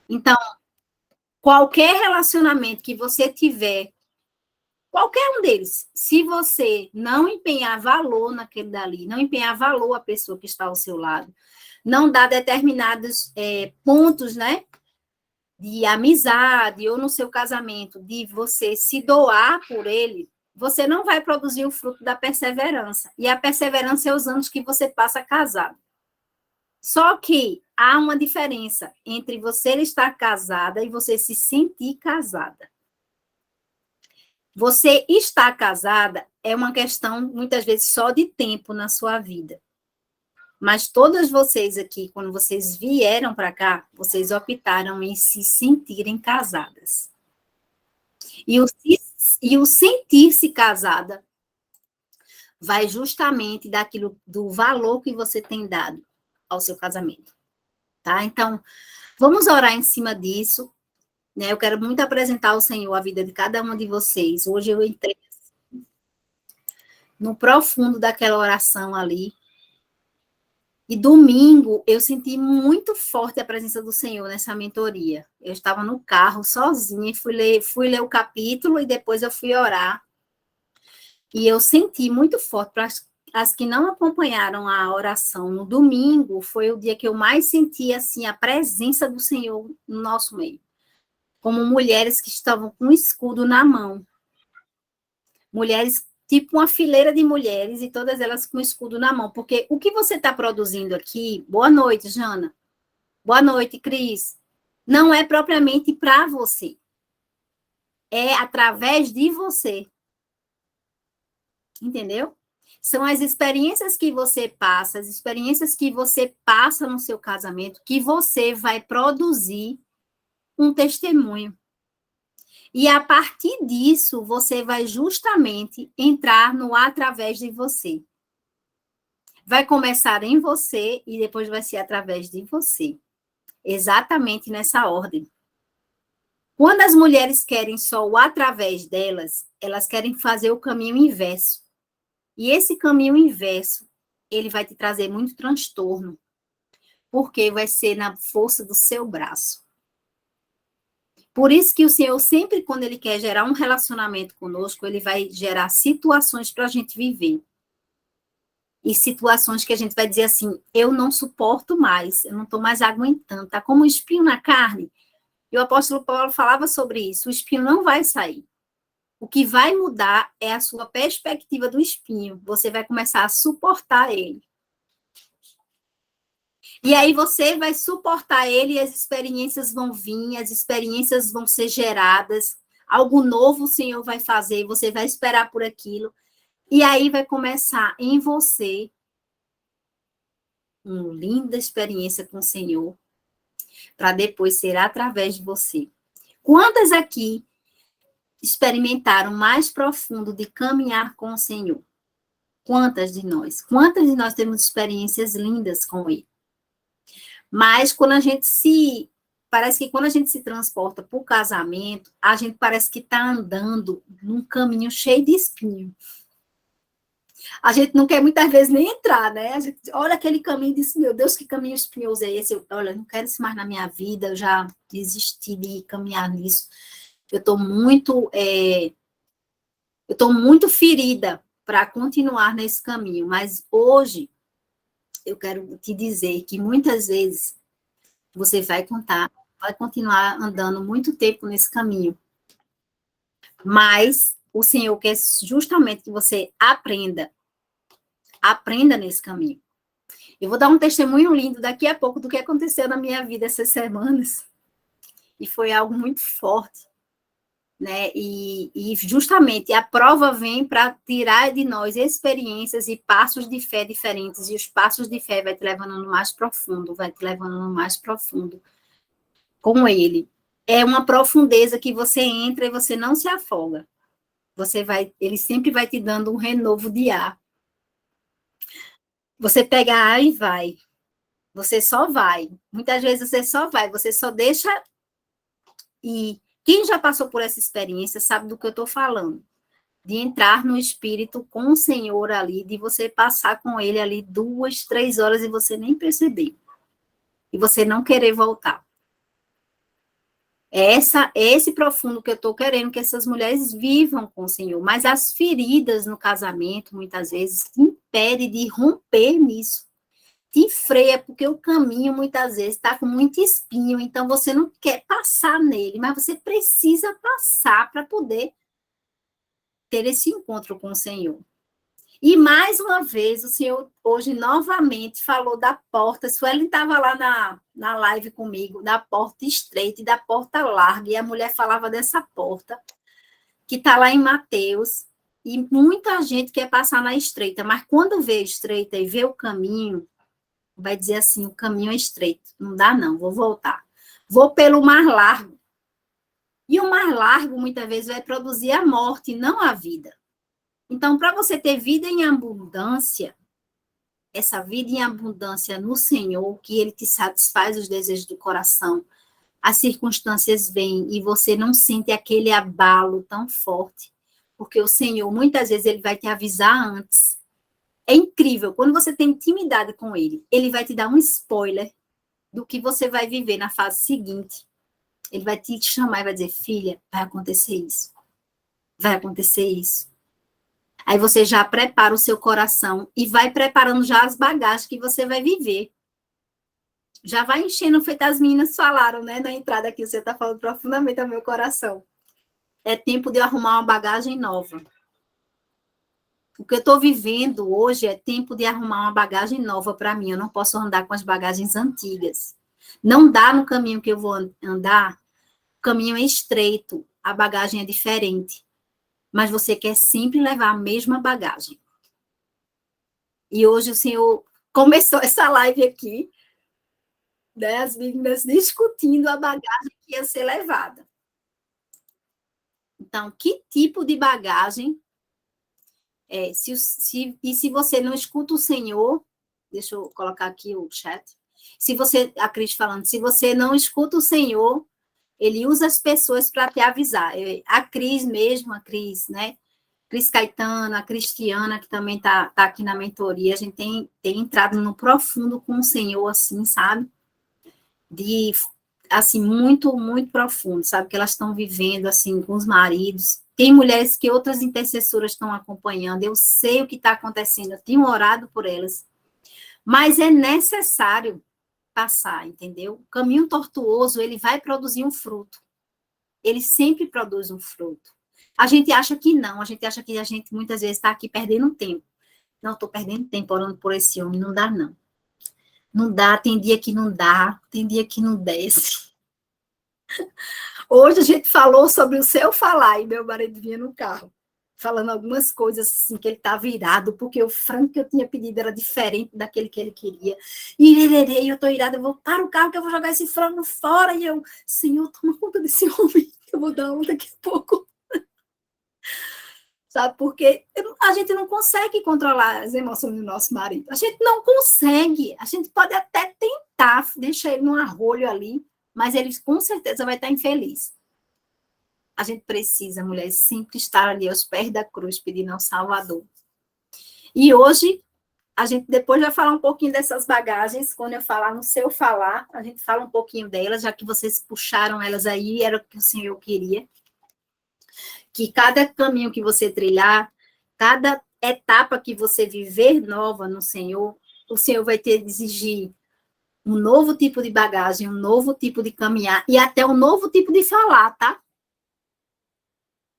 Então, qualquer relacionamento que você tiver, qualquer um deles, se você não empenhar valor naquele dali, não empenhar valor à pessoa que está ao seu lado, não dar determinados pontos, né, de amizade ou no seu casamento, de você se doar por ele, você não vai produzir o fruto da perseverança. E a perseverança é os anos que você passa casado. Só que há uma diferença entre você estar casada e você se sentir casada. Você estar casada é uma questão, muitas vezes, só de tempo na sua vida. Mas todas vocês aqui, quando vocês vieram para cá, vocês optaram em se sentirem casadas. E o sentir-se casada vai justamente daquilo, do valor que você tem dado ao seu casamento. Tá? Então, vamos orar em cima disso. Né? Eu quero muito apresentar ao Senhor a vida de cada uma de vocês. Hoje eu entrei no profundo daquela oração ali. E domingo eu senti muito forte a presença do Senhor nessa mentoria. Eu estava no carro sozinha, fui ler o capítulo e depois eu fui orar. E eu senti muito forte. Para as que não acompanharam a oração no domingo, foi o dia que eu mais senti assim, a presença do Senhor no nosso meio. Como mulheres que estavam com um escudo na mão. Mulheres, tipo uma fileira de mulheres, e todas elas com um escudo na mão. Porque o que você está produzindo aqui, boa noite, Jana. Boa noite, Cris. Não é propriamente para você. É através de você. Entendeu? São as experiências que você passa, as experiências que você passa no seu casamento, que você vai produzir um testemunho. E a partir disso, você vai justamente entrar no através de você. Vai começar em você e depois vai ser através de você. Exatamente nessa ordem. Quando as mulheres querem só o através delas, elas querem fazer o caminho inverso. E esse caminho inverso, ele vai te trazer muito transtorno, porque vai ser na força do seu braço. Por isso que o Senhor sempre, quando Ele quer gerar um relacionamento conosco, Ele vai gerar situações para a gente viver. E situações que a gente vai dizer assim, eu não suporto mais, eu não estou mais aguentando, está como um espinho na carne. E o apóstolo Paulo falava sobre isso, o espinho não vai sair. O que vai mudar é a sua perspectiva do espinho. Você vai começar a suportar ele. E aí você vai suportar ele e as experiências vão vir, as experiências vão ser geradas, algo novo o Senhor vai fazer, você vai esperar por aquilo. E aí vai começar em você uma linda experiência com o Senhor, para depois ser através de você. Quantas aqui experimentaram mais profundo de caminhar com o Senhor? Quantas de nós? Quantas de nós temos experiências lindas com Ele? Mas quando a gente parece que quando a gente se transporta para o casamento, a gente parece que está andando num caminho cheio de espinho. A gente não quer muitas vezes nem entrar, né? A gente olha aquele caminho e diz, meu Deus, que caminho espinhoso é esse? Olha, não quero isso mais na minha vida, eu já desisti de caminhar nisso. Eu estou muito ferida para continuar nesse caminho, mas hoje eu quero te dizer que muitas vezes você vai continuar andando muito tempo nesse caminho. Mas o Senhor quer justamente que você aprenda nesse caminho. Eu vou dar um testemunho lindo daqui a pouco do que aconteceu na minha vida essas semanas. E foi algo muito forte. Né? E justamente a prova vem para tirar de nós experiências e passos de fé diferentes, e os passos de fé vai te levando no mais profundo, com ele. É uma profundeza que você entra e você não se afoga. Ele sempre vai te dando um renovo de ar. Você pega ar e vai. Você só vai. Muitas vezes você só vai, você só deixa ir. Quem já passou por essa experiência sabe do que eu estou falando. De entrar no espírito com o Senhor ali, de você passar com ele ali 2, 3 horas e você nem perceber. E você não querer voltar. É esse profundo que eu estou querendo que essas mulheres vivam com o Senhor. Mas as feridas no casamento, muitas vezes, te impedem de romper nisso. Te freia, porque o caminho, muitas vezes, está com muito espinho, então você não quer passar nele, mas você precisa passar para poder ter esse encontro com o Senhor. E mais uma vez, o Senhor hoje novamente falou da porta. Suelen estava lá na live comigo, da porta estreita e da porta larga, e a mulher falava dessa porta, que está lá em Mateus, e muita gente quer passar na estreita, mas quando vê a estreita e vê o caminho, vai dizer assim, o caminho é estreito, não dá não, vou voltar. Vou pelo mais largo. E o mais largo, muitas vezes, vai produzir a morte, não a vida. Então, para você ter vida em abundância, essa vida em abundância no Senhor, que Ele te satisfaz os desejos do coração, as circunstâncias vêm e você não sente aquele abalo tão forte, porque o Senhor, muitas vezes, Ele vai te avisar antes. É incrível, quando você tem intimidade com Ele, Ele vai te dar um spoiler do que você vai viver na fase seguinte. Ele vai te chamar e vai dizer, filha, vai acontecer isso. Vai acontecer isso. Aí você já prepara o seu coração e vai preparando já as bagagens que você vai viver. Já vai enchendo, feito as meninas falaram, né? Na entrada aqui, você está falando profundamente ao meu coração. É tempo de eu arrumar uma bagagem nova. O que eu estou vivendo hoje é tempo de arrumar uma bagagem nova para mim. Eu não posso andar com as bagagens antigas. Não dá no caminho que eu vou andar. O caminho é estreito, a bagagem é diferente. Mas você quer sempre levar a mesma bagagem. E hoje o Senhor começou essa live aqui, né, as meninas discutindo a bagagem que ia ser levada. Então, que tipo de bagagem? Se você não escuta o Senhor, deixa eu colocar aqui o chat. A Cris falando, se você não escuta o Senhor, Ele usa as pessoas para te avisar. A Cris mesmo, né? Cris Caetano, a Cristiana, que também está aqui na mentoria, a gente tem entrado no profundo com o Senhor, assim, sabe? Assim, muito, muito profundo, sabe? Que elas estão vivendo, assim, com os maridos. Tem mulheres que outras intercessoras estão acompanhando, eu sei o que está acontecendo, eu tenho orado por elas. Mas é necessário passar, entendeu? O caminho tortuoso, ele vai produzir um fruto. Ele sempre produz um fruto. A gente acha que não, a gente acha que a gente muitas vezes está aqui perdendo tempo. Não, estou perdendo tempo orando por esse homem, não dá não. Não dá, tem dia que não dá, tem dia que não desce. Hoje a gente falou sobre o seu falar, e meu marido vinha no carro, falando algumas coisas assim, que ele está virado, porque o frango que eu tinha pedido era diferente daquele que ele queria. E eu estou irada, eu vou para o carro que eu vou jogar esse frango fora, e eu, Senhor, toma conta desse homem, que eu vou dar um daqui a pouco. Sabe? Porque a gente não consegue controlar as emoções do nosso marido. A gente não consegue. A gente pode até tentar deixar ele num arrolho ali, mas ele com certeza vai estar infeliz. A gente precisa, mulher, sempre estar ali aos pés da cruz pedindo ao Salvador. E hoje, a gente depois vai falar um pouquinho dessas bagagens. Quando eu falar no seu falar, a gente fala um pouquinho delas, já que vocês puxaram elas aí, era o que o Senhor queria. Que cada caminho que você trilhar, cada etapa que você viver nova no Senhor, o Senhor vai ter de exigir um novo tipo de bagagem, um novo tipo de caminhar e até um novo tipo de falar, tá?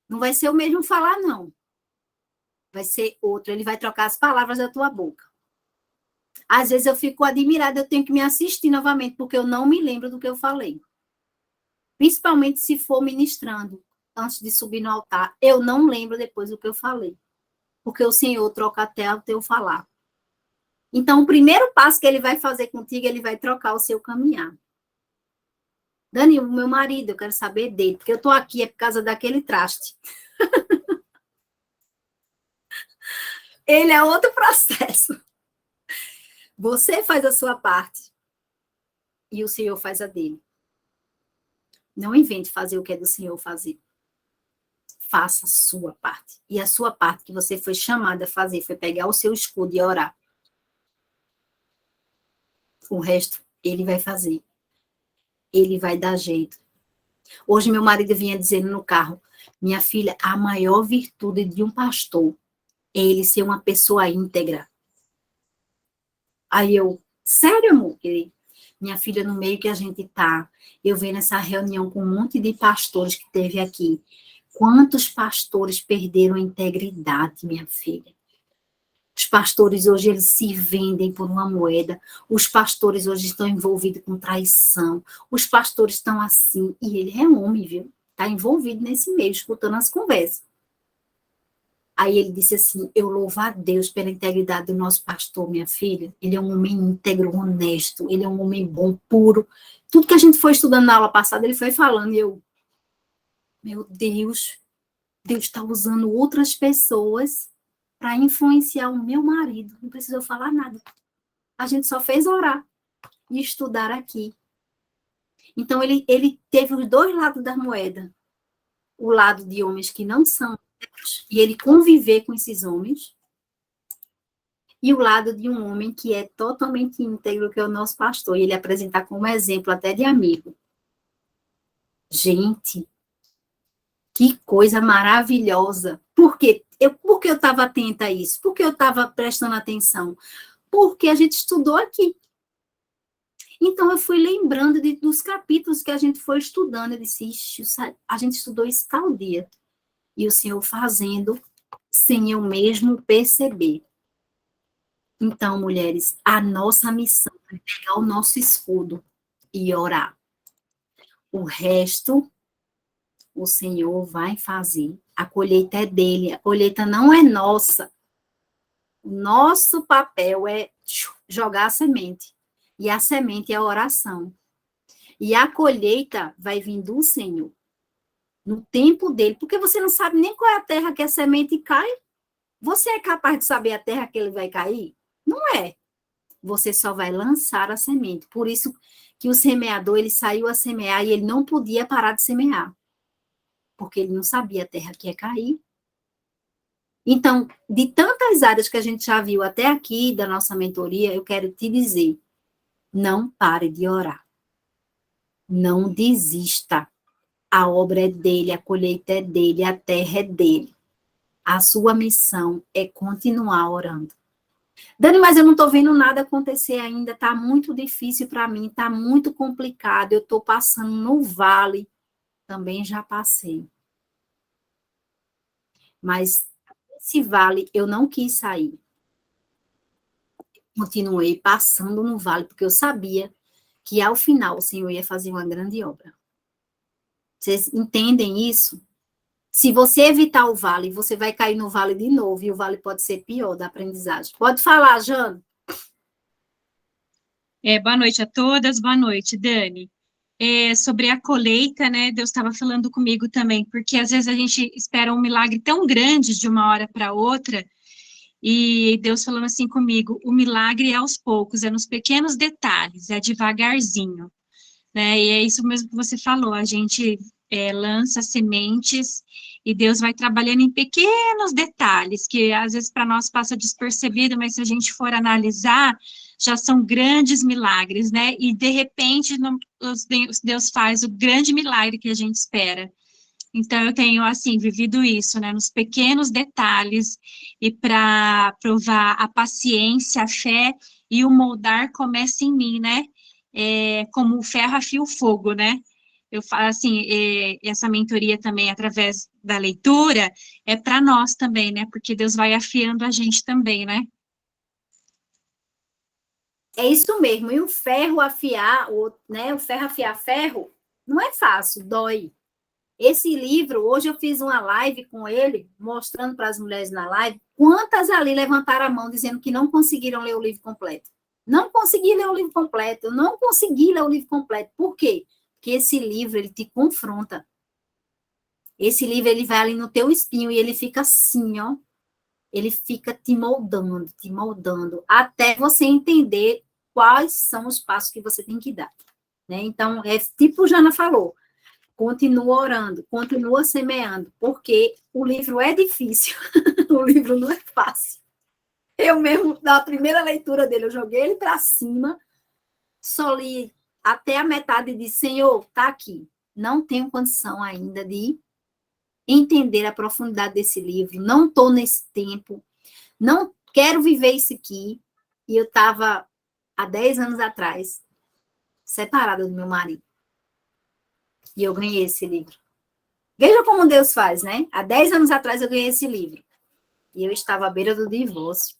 Não vai ser o mesmo falar, não. Vai ser outro. Ele vai trocar as palavras da tua boca. Às vezes eu fico admirada, eu tenho que me assistir novamente, porque eu não me lembro do que eu falei. Principalmente se for ministrando antes de subir no altar, eu não lembro depois do que eu falei, porque o Senhor troca até o teu falar. Então, o primeiro passo que ele vai fazer contigo, ele vai trocar o seu caminhar. Dani, o meu marido, eu quero saber dele, porque eu estou aqui é por causa daquele traste. Ele é outro processo. Você faz a sua parte e o Senhor faz a dele. Não invente fazer o que é do Senhor fazer. Faça a sua parte. E a sua parte que você foi chamada a fazer foi pegar o seu escudo e orar. O resto, ele vai fazer. Ele vai dar jeito. Hoje meu marido vinha dizendo no carro, minha filha, a maior virtude de um pastor é ele ser uma pessoa íntegra. Aí eu, sério, amor? Ele, minha filha, no meio que a gente tá, eu vendo essa reunião com um monte de pastores que teve aqui. Quantos pastores perderam a integridade, minha filha? Os pastores hoje, eles se vendem por uma moeda. Os pastores hoje estão envolvidos com traição. Os pastores estão assim. E ele é homem, viu? Está envolvido nesse meio, escutando as conversas. Aí ele disse assim, eu louvo a Deus pela integridade do nosso pastor, minha filha. Ele é um homem íntegro, honesto. Ele é um homem bom, puro. Tudo que a gente foi estudando na aula passada, ele foi falando. E eu, meu Deus, Deus está usando outras pessoas para influenciar o meu marido. Não precisou falar nada. A gente só fez orar e estudar aqui. Então, ele teve os dois lados da moeda. O lado de homens que não são, e ele conviver com esses homens, e o lado de um homem que é totalmente íntegro, que é o nosso pastor, e ele apresentar como exemplo até de amigo. Gente, que coisa maravilhosa. Por quê? Por que eu estava atenta a isso? Por que eu estava prestando atenção? Porque a gente estudou aqui. Então, eu fui lembrando dos capítulos que a gente foi estudando. Eu disse, a gente estudou isso tal dia. E o Senhor fazendo sem eu mesmo perceber. Então, mulheres, a nossa missão é pegar o nosso escudo e orar. O resto, o Senhor vai fazer. A colheita é dele, a colheita não é nossa. O nosso papel é jogar a semente. E a semente é a oração. E a colheita vai vir do Senhor. No tempo dele. Porque você não sabe nem qual é a terra que a semente cai. Você é capaz de saber a terra que ele vai cair? Não é. Você só vai lançar a semente. Por isso que o semeador, ele saiu a semear e ele não podia parar de semear. Porque ele não sabia a terra que ia cair. Então, de tantas áreas que a gente já viu até aqui da nossa mentoria, eu quero te dizer, não pare de orar. Não desista. A obra é dele, a colheita é dele, a terra é dele. A sua missão é continuar orando. Dani, mas eu não estou vendo nada acontecer ainda, está muito difícil para mim, está muito complicado, eu estou passando no vale, também já passei. Mas esse vale eu não quis sair. Continuei passando no vale, porque eu sabia que ao final o Senhor ia fazer uma grande obra. Vocês entendem isso? Se você evitar o vale, você vai cair no vale de novo, e o vale pode ser pior da aprendizagem. Pode falar, Jane. Boa noite a todas, boa noite, Dani. Sobre a colheita, né, Deus estava falando comigo também, porque às vezes a gente espera um milagre tão grande de uma hora para outra, e Deus falando assim comigo, o milagre é aos poucos, é nos pequenos detalhes, é devagarzinho, né, e é isso mesmo que você falou, a gente lança sementes, e Deus vai trabalhando em pequenos detalhes, que às vezes para nós passa despercebido, mas se a gente for analisar, já são grandes milagres, né? E, de repente, Deus faz o grande milagre que a gente espera. Então, eu tenho, assim, vivido isso, né? Nos pequenos detalhes, e para provar a paciência, a fé e o moldar começa em mim, né? Como o ferro afia o fogo, né? Eu falo assim, essa mentoria também, através da leitura, é para nós também, né? Porque Deus vai afiando a gente também, né? É isso mesmo. E o ferro afiar, né? O ferro afiar ferro, não é fácil, dói. Esse livro, hoje eu fiz uma live com ele, mostrando para as mulheres na live, quantas ali levantaram a mão dizendo que não conseguiram ler o livro completo. Não consegui ler o livro completo, eu não consegui ler o livro completo. Por quê? Porque esse livro, ele te confronta. Esse livro, ele vai ali no teu espinho e ele fica assim, ó. Ele fica te moldando, até você entender quais são os passos que você tem que dar. Né? Então, é tipo Jana falou, continua orando, continua semeando, porque o livro é difícil, o livro não é fácil. Eu mesmo, na primeira leitura dele, eu joguei ele para cima, só li até a metade e disse, Senhor, tá aqui. não tenho condição ainda de entender a profundidade desse livro, não estou nesse tempo, não quero viver isso aqui. E eu estava, há 10 anos atrás, separada do meu marido. E eu ganhei esse livro. Veja como Deus faz, né? Há 10 anos atrás eu ganhei esse livro. E eu estava à beira do divórcio.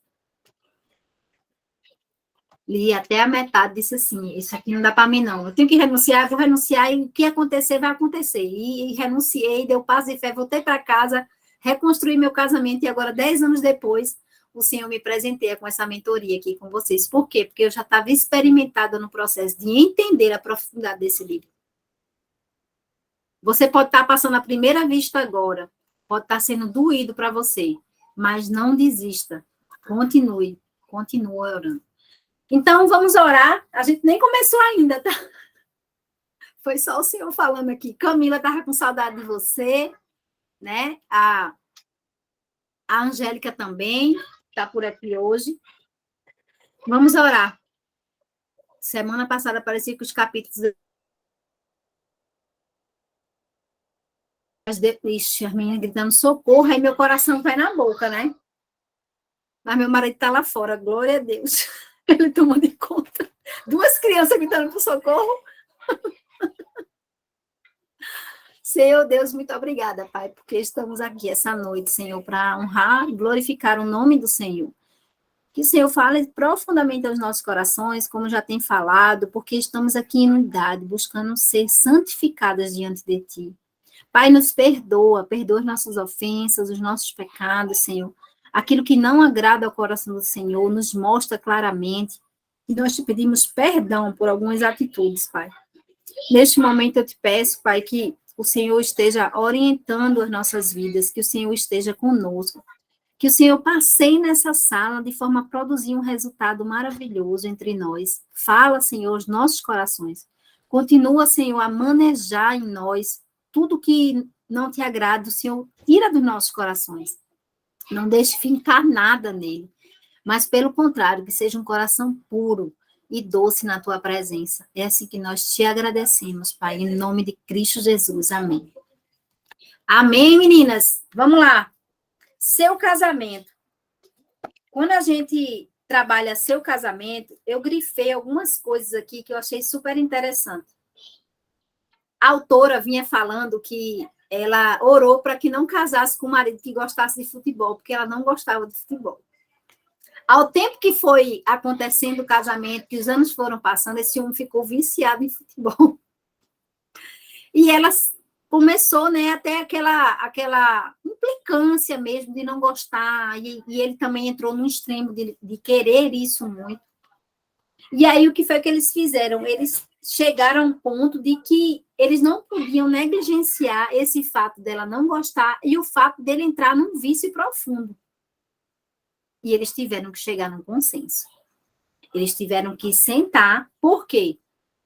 Li até a metade, disse assim, isso aqui não dá para mim, não. Eu tenho que renunciar, vou renunciar, e o que acontecer, vai acontecer. E renunciei, deu paz e fé, voltei para casa, reconstruí meu casamento, e agora, 10 anos depois, o Senhor me presenteia com essa mentoria aqui com vocês. Por quê? Porque eu já estava experimentada no processo de entender a profundidade desse livro. Você pode estar passando a primeira vista agora, pode estar sendo doído para você, mas não desista. Continue orando. Então, vamos orar. A gente nem começou ainda, tá? Foi só o Senhor falando aqui. Camila estava com saudade de você, né? A Angélica também está por aqui hoje. Vamos orar. Semana passada parecia que os capítulos... Ixi, a menina gritando socorro, aí meu coração vai na boca, né? Mas meu marido está lá fora, glória a Deus. Ele tomou de conta. 2 crianças gritando por socorro. Senhor Deus, muito obrigada, Pai, porque estamos aqui essa noite, Senhor, para honrar e glorificar o nome do Senhor. Que o Senhor fale profundamente aos nossos corações, como já tem falado, porque estamos aqui em unidade, buscando ser santificadas diante de Ti. Pai, nos perdoa as nossas ofensas, os nossos pecados, Senhor. Aquilo que não agrada ao coração do Senhor, nos mostra claramente. E nós te pedimos perdão por algumas atitudes, Pai. Neste momento eu te peço, Pai, que o Senhor esteja orientando as nossas vidas, que o Senhor esteja conosco, que o Senhor passeie nessa sala de forma a produzir um resultado maravilhoso entre nós. Fala, Senhor, os nossos corações. Continua, Senhor, a manejar em nós tudo que não te agrada, o Senhor tira dos nossos corações. Não deixe fincar nada nele, mas pelo contrário, que seja um coração puro e doce na tua presença. É assim que nós te agradecemos, Pai, em nome de Cristo Jesus. Amém. Amém, meninas? Vamos lá. Seu casamento. Quando a gente trabalha seu casamento, eu grifei algumas coisas aqui que eu achei super interessante. A autora vinha falando que ela orou para que não casasse com um marido que gostasse de futebol, porque ela não gostava de futebol. Ao tempo que foi acontecendo o casamento, que os anos foram passando, esse homem ficou viciado em futebol. E ela começou, né, até aquela implicância mesmo de não gostar, e ele também entrou no extremo de querer isso muito. E aí, o que foi que eles fizeram? Eles chegaram a um ponto de que eles não podiam negligenciar esse fato dela não gostar e o fato dele entrar num vício profundo. E eles tiveram que chegar num consenso. Eles tiveram que sentar. Por quê?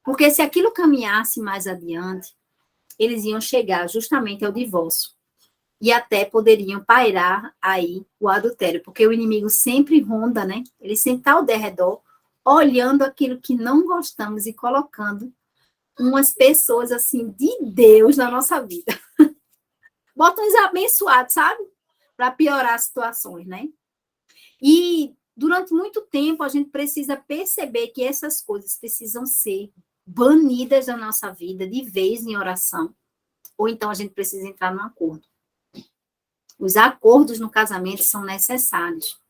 Porque se aquilo caminhasse mais adiante, eles iam chegar justamente ao divórcio. E até poderiam pairar aí o adultério, porque o inimigo sempre ronda, né? Ele sempre está ao derredor, olhando aquilo que não gostamos e colocando umas pessoas, assim, de Deus na nossa vida. Bota uns abençoados, sabe? Para piorar as situações, né? E durante muito tempo a gente precisa perceber que essas coisas precisam ser banidas da nossa vida de vez em oração, ou então a gente precisa entrar num acordo. Os acordos no casamento são necessários.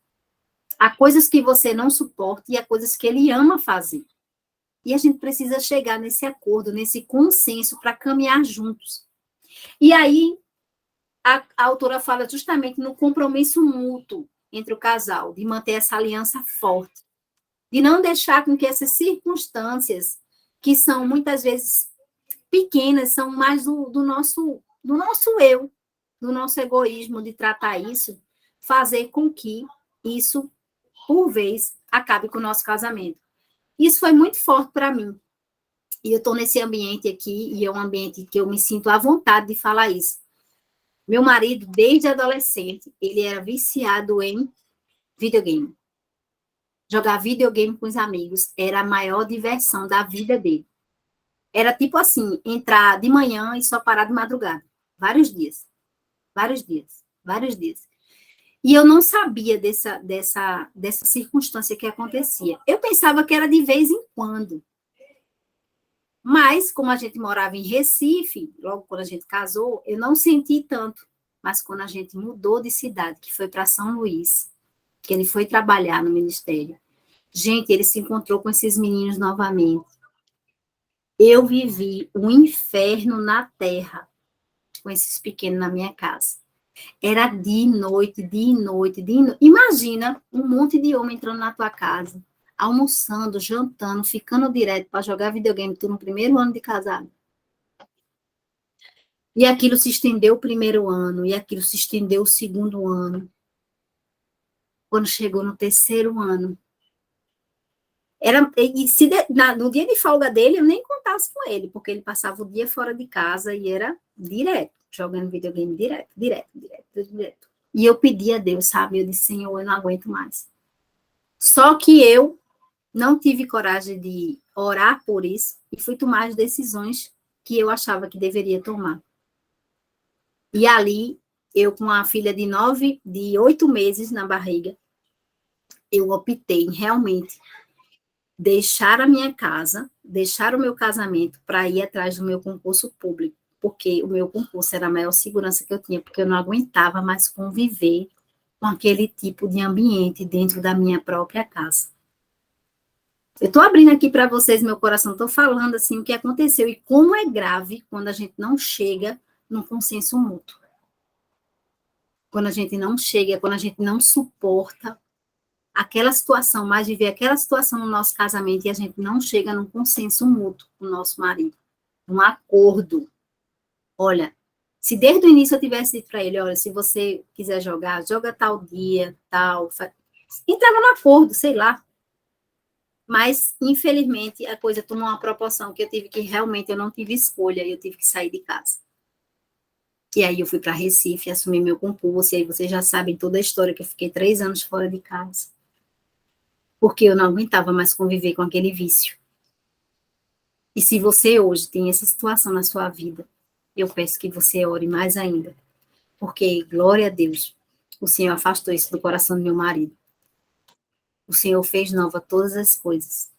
Há coisas que você não suporta e há coisas que ele ama fazer. E a gente precisa chegar nesse acordo, nesse consenso para caminhar juntos. E aí a autora fala justamente no compromisso mútuo entre o casal, de manter essa aliança forte, de não deixar com que essas circunstâncias, que são muitas vezes pequenas, são mais do nosso eu, do nosso egoísmo de tratar isso, fazer com que isso, por vez, acabe com o nosso casamento. Isso foi muito forte para mim. E eu estou nesse ambiente aqui, e é um ambiente que eu me sinto à vontade de falar isso. Meu marido, desde adolescente, ele era viciado em videogame. Jogar videogame com os amigos era a maior diversão da vida dele. Era tipo assim, entrar de manhã e só parar de madrugada. Vários dias. Vários dias. Vários dias. E eu não sabia dessa circunstância que acontecia. Eu pensava que era de vez em quando. Mas, como a gente morava em Recife, logo quando a gente casou, eu não senti tanto. Mas quando a gente mudou de cidade, que foi para São Luís, que ele foi trabalhar no ministério, gente, ele se encontrou com esses meninos novamente. Eu vivi um inferno na terra com esses pequenos na minha casa. Era dia e noite, dia e noite, dia e noite. Imagina um monte de homem entrando na tua casa, almoçando, jantando, ficando direto para jogar videogame, tu no primeiro ano de casado. E aquilo se estendeu o primeiro ano, e aquilo se estendeu o segundo ano. Quando chegou no terceiro ano, no dia de folga dele, eu nem contasse com ele, porque ele passava o dia fora de casa e era direto, jogando videogame direto. E eu pedi a Deus, sabe? Eu disse, Senhor, eu não aguento mais. Só que eu não tive coragem de orar por isso e fui tomar as decisões que eu achava que deveria tomar. E ali, eu com a filha de 8 meses na barriga, eu optei em realmente deixar a minha casa, deixar o meu casamento para ir atrás do meu concurso público, porque o meu concurso era a maior segurança que eu tinha, porque eu não aguentava mais conviver com aquele tipo de ambiente dentro da minha própria casa. Eu estou abrindo aqui para vocês meu coração, estou falando assim o que aconteceu e como é grave quando a gente não chega num consenso mútuo. Quando a gente não chega, quando a gente não suporta aquela situação, mais viver aquela situação no nosso casamento e a gente não chega num consenso mútuo com o nosso marido, num acordo. Olha, se desde o início eu tivesse dito para ele, olha, se você quiser jogar, joga tal dia, tal, entrava no acordo, sei lá. Mas, infelizmente, a coisa tomou uma proporção que eu tive que realmente, eu não tive escolha, eu tive que sair de casa. E aí eu fui para Recife, assumi meu concurso, e aí vocês já sabem toda a história, que eu fiquei 3 anos fora de casa. Porque eu não aguentava mais conviver com aquele vício. E se você hoje tem essa situação na sua vida, eu peço que você ore mais ainda. Porque, glória a Deus, o Senhor afastou isso do coração do meu marido. O Senhor fez nova todas as coisas.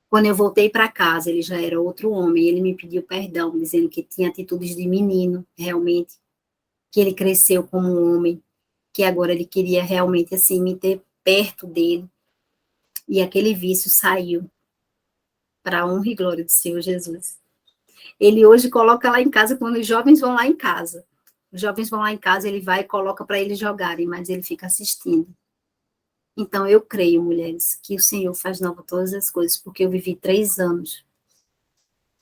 Quando eu voltei para casa, ele já era outro homem, ele me pediu perdão, dizendo que tinha atitudes de menino, realmente, que ele cresceu como um homem, que agora ele queria realmente, assim, me ter perto dele, e aquele vício saiu para a honra e glória do Senhor Jesus. Ele hoje coloca lá em casa, quando os jovens vão lá em casa, ele vai e coloca para eles jogarem, mas ele fica assistindo. Então, eu creio, mulheres, que o Senhor faz nova todas as coisas, porque eu vivi 3 anos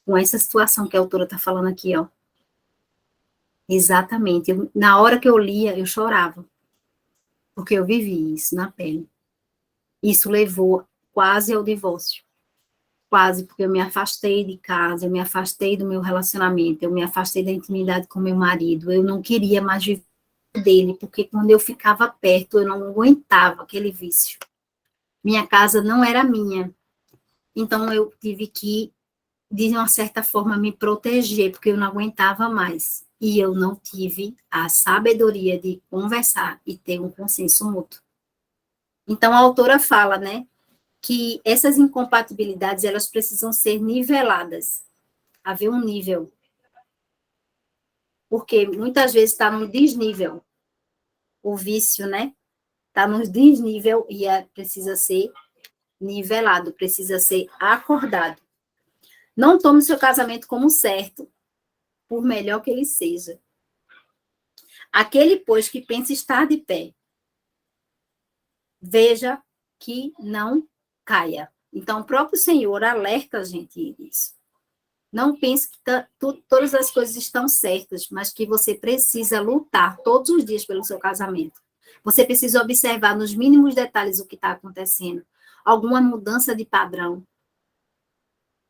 com essa situação que a autora está falando aqui, ó. Exatamente. Na hora que eu lia, eu chorava, porque eu vivi isso na pele. Isso levou quase ao divórcio. Quase, porque eu me afastei de casa, eu me afastei do meu relacionamento, eu me afastei da intimidade com meu marido, eu não queria mais viver dele, porque quando eu ficava perto, eu não aguentava aquele vício. Minha casa não era minha, então eu tive que, de uma certa forma, me proteger, porque eu não aguentava mais, e eu não tive a sabedoria de conversar e ter um consenso mútuo. Então, a autora fala, né, que essas incompatibilidades, elas precisam ser niveladas, haver um nível, porque muitas vezes está no desnível, o vício, né? Está no desnível e precisa ser nivelado, precisa ser acordado. Não tome seu casamento como certo, por melhor que ele seja. Aquele, pois, que pensa estar de pé, veja que não caia. Então, o próprio Senhor alerta a gente disso. Não pense que todas as coisas estão certas, mas que você precisa lutar todos os dias pelo seu casamento. Você precisa observar nos mínimos detalhes o que está acontecendo. Alguma mudança de padrão.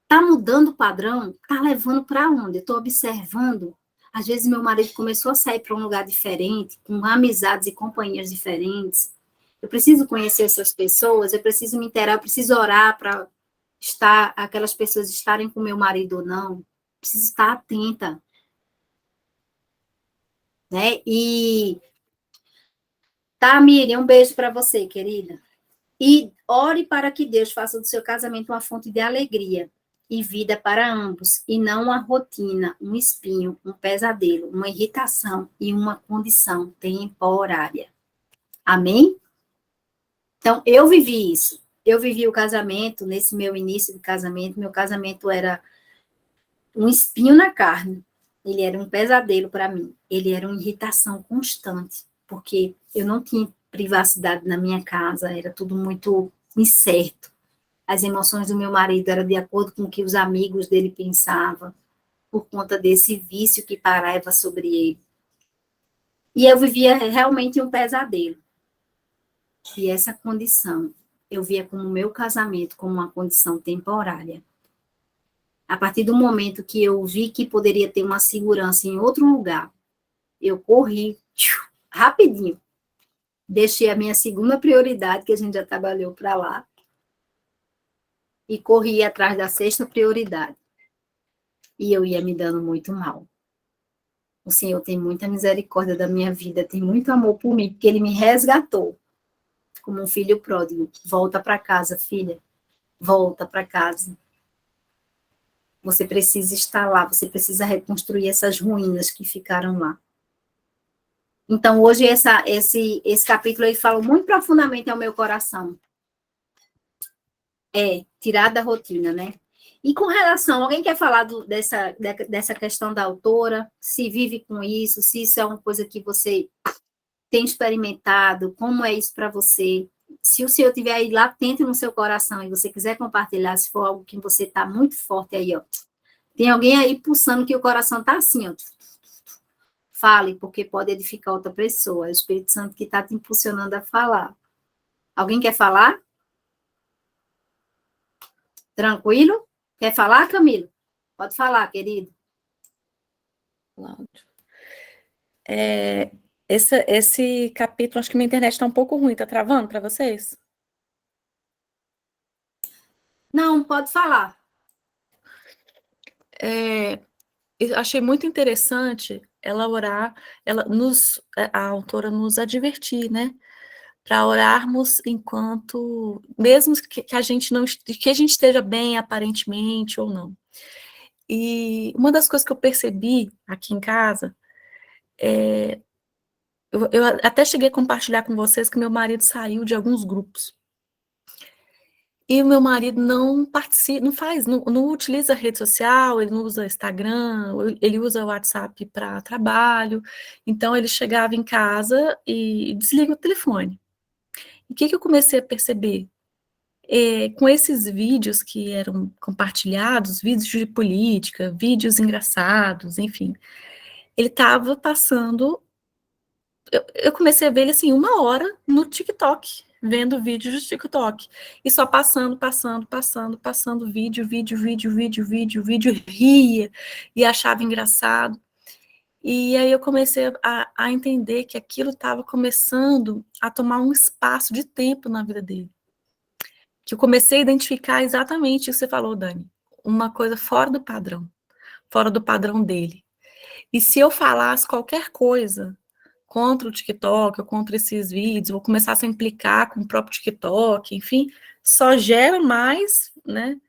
Está mudando o padrão? Está levando para onde? Eu estou observando. Às vezes, meu marido começou a sair para um lugar diferente, com amizades e companhias diferentes. Eu preciso conhecer essas pessoas, eu preciso me inteirar, eu preciso orar para aquelas pessoas estarem com meu marido ou não, preciso estar atenta, né? E tá, Miriam, um beijo para você, querida. E ore para que Deus faça do seu casamento uma fonte de alegria e vida para ambos, e não uma rotina, um espinho, um pesadelo, uma irritação e uma condição temporária. Amém? Então, eu vivi isso. Eu vivi o casamento, nesse meu início de casamento, meu casamento era um espinho na carne. Ele era um pesadelo para mim. Ele era uma irritação constante, porque eu não tinha privacidade na minha casa, era tudo muito incerto. As emoções do meu marido eram de acordo com o que os amigos dele pensavam, por conta desse vício que pairava sobre ele. E eu vivia realmente um pesadelo. E essa condição, eu via como meu casamento como uma condição temporária. A partir do momento que eu vi que poderia ter uma segurança em outro lugar, eu corri rapidinho. Deixei a minha segunda prioridade, que a gente já trabalhou para lá, e corri atrás da sexta prioridade. E eu ia me dando muito mal. O Senhor tem muita misericórdia da minha vida, tem muito amor por mim, porque Ele me resgatou como um filho pródigo. Volta para casa, filha. Volta para casa. Você precisa estar lá, você precisa reconstruir essas ruínas que ficaram lá. Então, hoje, esse capítulo ele fala muito profundamente ao meu coração. Tirar da rotina, né? E com relação, alguém quer falar dessa questão da autora? Se vive com isso, se isso é uma coisa que você tem experimentado, como é isso para você? Se o Senhor tiver aí latente no seu coração e você quiser compartilhar, se for algo que você está muito forte aí, ó. Tem alguém aí pulsando que o coração está assim, ó. Fale, porque pode edificar outra pessoa. É o Espírito Santo que está te impulsionando a falar. Alguém quer falar? Tranquilo? Quer falar, Camilo? Pode falar, querido. Esse capítulo, acho que minha internet está um pouco ruim. Está travando para vocês? Não, pode falar. Eu achei muito interessante ela orar, a autora nos advertir, né? Para orarmos enquanto, mesmo que a gente não, que a gente esteja bem aparentemente ou não. E uma das coisas que eu percebi aqui em casa, eu até cheguei a compartilhar com vocês que meu marido saiu de alguns grupos. E o meu marido não participa, não utiliza rede social, ele não usa Instagram, ele usa o WhatsApp para trabalho. Então, ele chegava em casa e desliga o telefone. E o que eu comecei a perceber? Com esses vídeos que eram compartilhados, vídeos de política, vídeos engraçados, enfim, ele estava passando. Eu comecei a ver ele assim, 1 hora no TikTok, vendo vídeos de TikTok. E só passando, vídeo, ria e achava engraçado. E aí eu comecei a entender que aquilo estava começando a tomar um espaço de tempo na vida dele. Que eu comecei a identificar exatamente o que você falou, Dani. Uma coisa fora do padrão dele. E se eu falasse qualquer coisa contra o TikTok, ou contra esses vídeos, vou começar a se implicar com o próprio TikTok, enfim, só gera mais, né,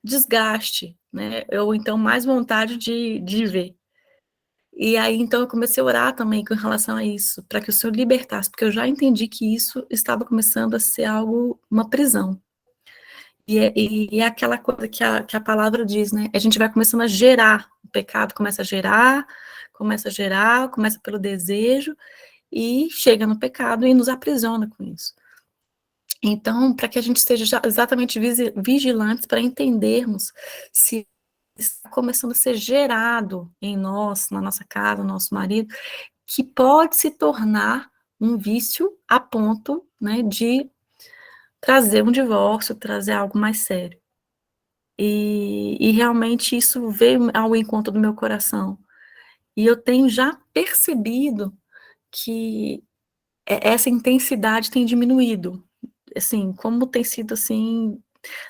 desgaste, né, ou então mais vontade de ver. E aí, então, eu comecei a orar também com relação a isso, para que o Senhor libertasse, porque eu já entendi que isso estava começando a ser algo, uma prisão. E é aquela coisa que a palavra diz, né, a gente vai começando a gerar, o pecado começa a gerar, começa pelo desejo, e chega no pecado e nos aprisiona com isso. Então, para que a gente esteja exatamente vigilantes para entendermos se está começando a ser gerado em nós, na nossa casa, no nosso marido, que pode se tornar um vício a ponto, né, de trazer um divórcio, trazer algo mais sério. E realmente isso veio ao encontro do meu coração. E eu tenho já percebido que essa intensidade tem diminuído. Assim, como tem sido, assim,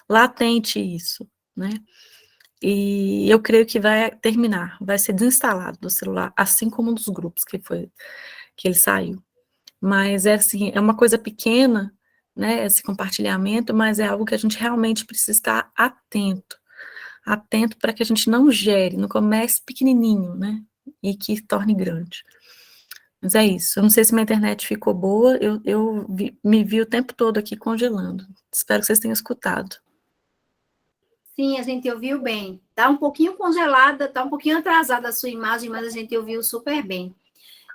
latente isso, né? E eu creio que vai terminar, vai ser desinstalado do celular, assim como um dos grupos que ele saiu. Mas é assim, é uma coisa pequena, né, esse compartilhamento, mas é algo que a gente realmente precisa estar atento para que a gente não gere, não comece pequenininho, né, e que torne grande. Mas é isso, eu não sei se minha internet ficou boa, me vi o tempo todo aqui congelando. Espero que vocês tenham escutado. Sim, a gente ouviu bem. Está um pouquinho congelada, está um pouquinho atrasada a sua imagem, mas a gente ouviu super bem.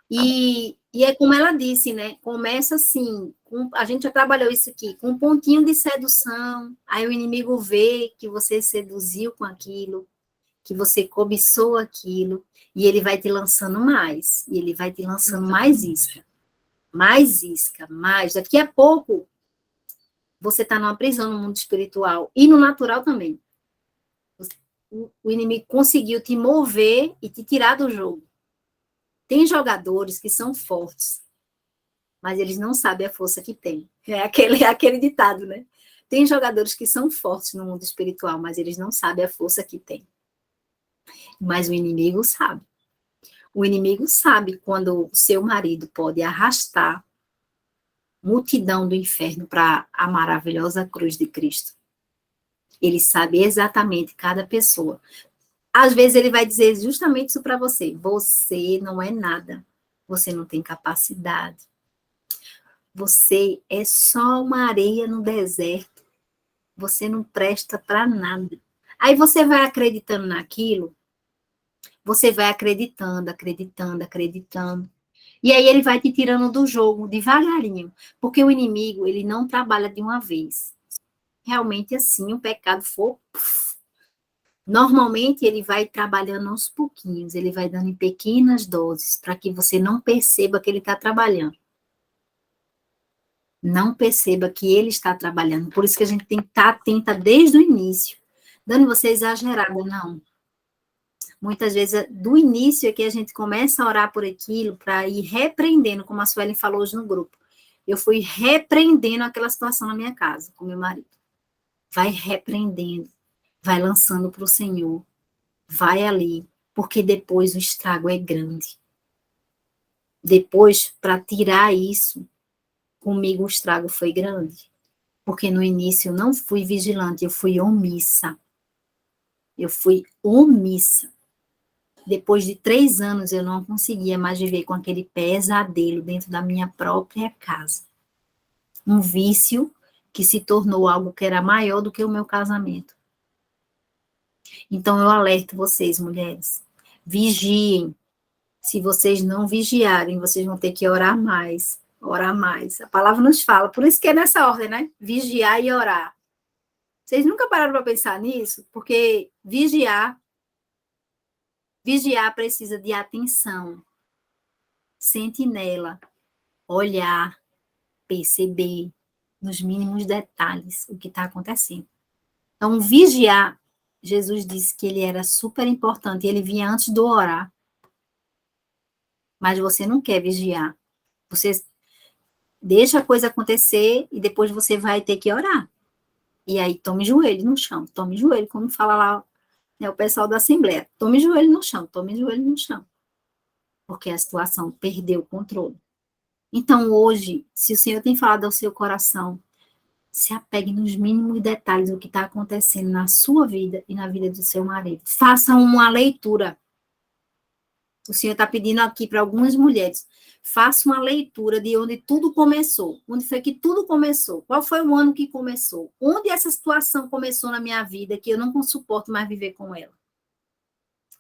E é como ela disse, né? Começa assim, a gente já trabalhou isso aqui, com um pontinho de sedução, aí o inimigo vê que você seduziu com aquilo, que você cobiçou aquilo, e ele vai te lançando mais, e ele vai te lançando mais isca, mais. Daqui a pouco, você está numa prisão no mundo espiritual e no natural também. O inimigo conseguiu te mover e te tirar do jogo. Tem jogadores que são fortes, mas eles não sabem a força que tem. É aquele ditado, né? Tem jogadores que são fortes no mundo espiritual, mas eles não sabem a força que tem. Mas o inimigo sabe. O inimigo sabe quando o seu marido pode arrastar multidão do inferno para a maravilhosa cruz de Cristo. Ele sabe exatamente cada pessoa. Às vezes ele vai dizer justamente isso para você. Você não é nada. Você não tem capacidade. Você é só uma areia no deserto. Você não presta para nada. Aí você vai acreditando naquilo. Você vai acreditando. E aí ele vai te tirando do jogo devagarinho. Porque o inimigo, ele não trabalha de uma vez. Realmente assim, o pecado for... Normalmente, ele vai trabalhando aos pouquinhos, ele vai dando em pequenas doses, para que você não perceba que ele está trabalhando. Não perceba que ele está trabalhando. Por isso que a gente tem que estar atenta desde o início. Dani, você é exagerada, não. Muitas vezes, do início é que a gente começa a orar por aquilo, para ir repreendendo, como a Suelen falou hoje no grupo. Eu fui repreendendo aquela situação na minha casa, com meu marido. Vai repreendendo. Vai lançando para o Senhor, vai ali, porque depois o estrago é grande. Depois, para tirar isso, comigo o estrago foi grande, porque no início eu não fui vigilante, eu fui omissa. Depois de 3 anos, eu não conseguia mais viver com aquele pesadelo dentro da minha própria casa. Um vício que se tornou algo que era maior do que o meu casamento. Então, eu alerto vocês, mulheres, vigiem. Se vocês não vigiarem, vocês vão ter que orar mais. A palavra nos fala, por isso que é nessa ordem, né? Vigiar e orar. Vocês nunca pararam para pensar nisso? Porque vigiar precisa de atenção, sentinela, olhar, perceber, nos mínimos detalhes, o que está acontecendo. Então, vigiar, Jesus disse que ele era super importante, ele vinha antes do orar. Mas você não quer vigiar. Você deixa a coisa acontecer e depois você vai ter que orar. E aí, tome joelho no chão, tome joelho, como fala lá, né, o pessoal da Assembleia. Tome joelho no chão. Porque a situação perdeu o controle. Então, hoje, se o Senhor tem falado ao seu coração, se apegue nos mínimos detalhes do que está acontecendo na sua vida e na vida do seu marido. Faça uma leitura. O Senhor está pedindo aqui para algumas mulheres, faça uma leitura de onde tudo começou. Onde foi que tudo começou? Qual foi o ano que começou? Onde essa situação começou na minha vida que eu não suporto mais viver com ela?